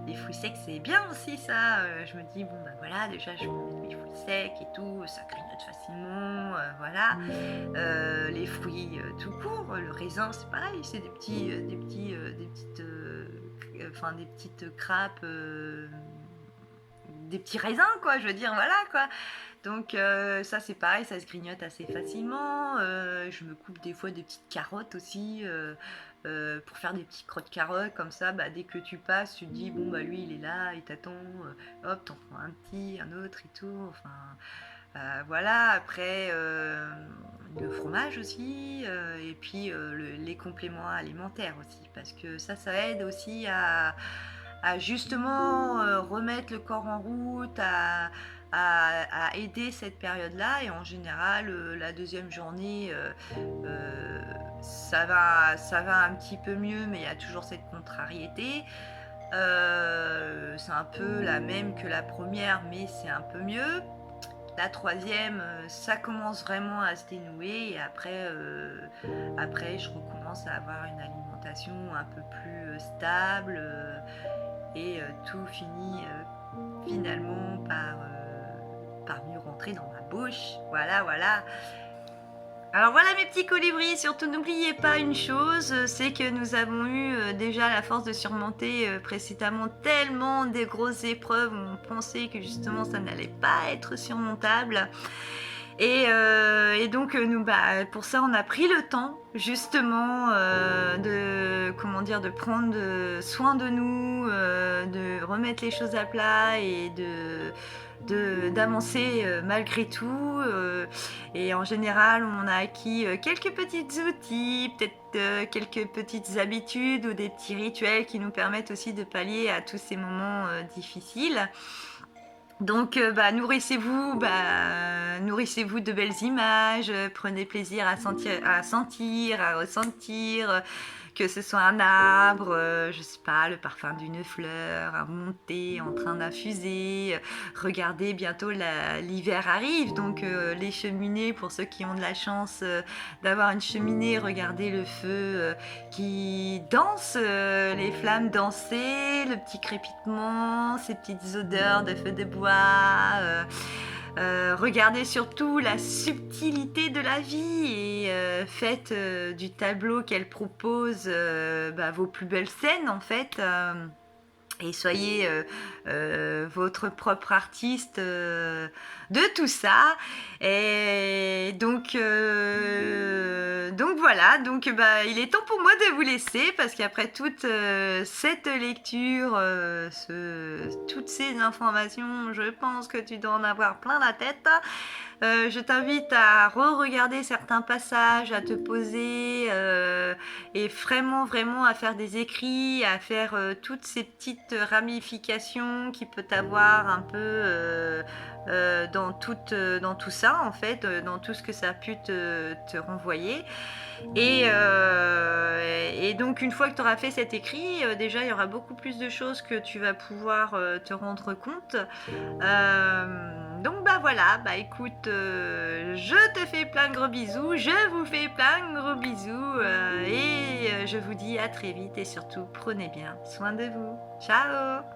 Les fruits secs, c'est bien aussi, ça. Je me dis, bon, bah voilà, déjà, je peux mettre mes fruits secs et tout, ça grignote facilement, voilà. Les fruits tout court, le raisin, c'est pareil, c'est des petites crêpes... des petits raisins, quoi, je veux dire, voilà, quoi. Donc ça, c'est pareil, ça se grignote assez facilement. Je me coupe des fois des petites carottes aussi pour faire des petits crottes carottes comme ça. Bah, dès que tu passes, tu te dis bon bah lui il est là, il t'attend. Hop, t'en prends un petit, un autre et tout. Enfin voilà. Après le fromage aussi et puis les compléments alimentaires aussi parce que ça aide aussi à justement remettre le corps en route, à aider cette période-là. Et en général, la deuxième journée, ça va un petit peu mieux, mais il y a toujours cette contrariété. C'est un peu la même que la première, mais c'est un peu mieux. La troisième, ça commence vraiment à se dénouer et après, je recommence à avoir une alimentation un peu plus stable et tout finit finalement par par mieux rentrer dans ma bouche. Voilà, voilà. Alors voilà mes petits colibris, surtout n'oubliez pas une chose, c'est que nous avons eu déjà la force de surmonter précédemment tellement des grosses épreuves où on pensait que justement ça n'allait pas être surmontable. Et donc nous, pour ça on a pris le temps justement de prendre soin de nous, de remettre les choses à plat et d'avancer malgré tout. Et en général, on a acquis quelques petits outils, peut-être quelques petites habitudes ou des petits rituels qui nous permettent aussi de pallier à tous ces moments difficiles. Donc nourrissez-vous de belles images, prenez plaisir à sentir, à ressentir, que ce soit un arbre, je sais pas, le parfum d'une fleur, un monté en train d'infuser. Regardez, bientôt l'hiver arrive, donc les cheminées, pour ceux qui ont de la chance d'avoir une cheminée, regardez le feu qui danse, les flammes danser, le petit crépitement, ces petites odeurs de feu de bois. Regardez surtout la subtilité de la vie et faites du tableau qu'elle propose vos plus belles scènes en fait. Et soyez votre propre artiste de tout ça. Et donc voilà, il est temps pour moi de vous laisser parce qu'après toute cette lecture, toutes ces informations, je pense que tu dois en avoir plein la tête. Je t'invite à re-regarder certains passages, à te poser et vraiment à faire des écrits, à faire toutes ces petites ramifications qui peut avoir un peu dans tout ça en fait, dans tout ce que ça a pu te renvoyer. Et donc une fois que tu auras fait cet écrit, déjà il y aura beaucoup plus de choses que tu vas pouvoir te rendre compte. Donc voilà, écoute, je te fais plein de gros bisous, je vous fais plein de gros bisous et je vous dis à très vite et surtout prenez bien soin de vous. Ciao!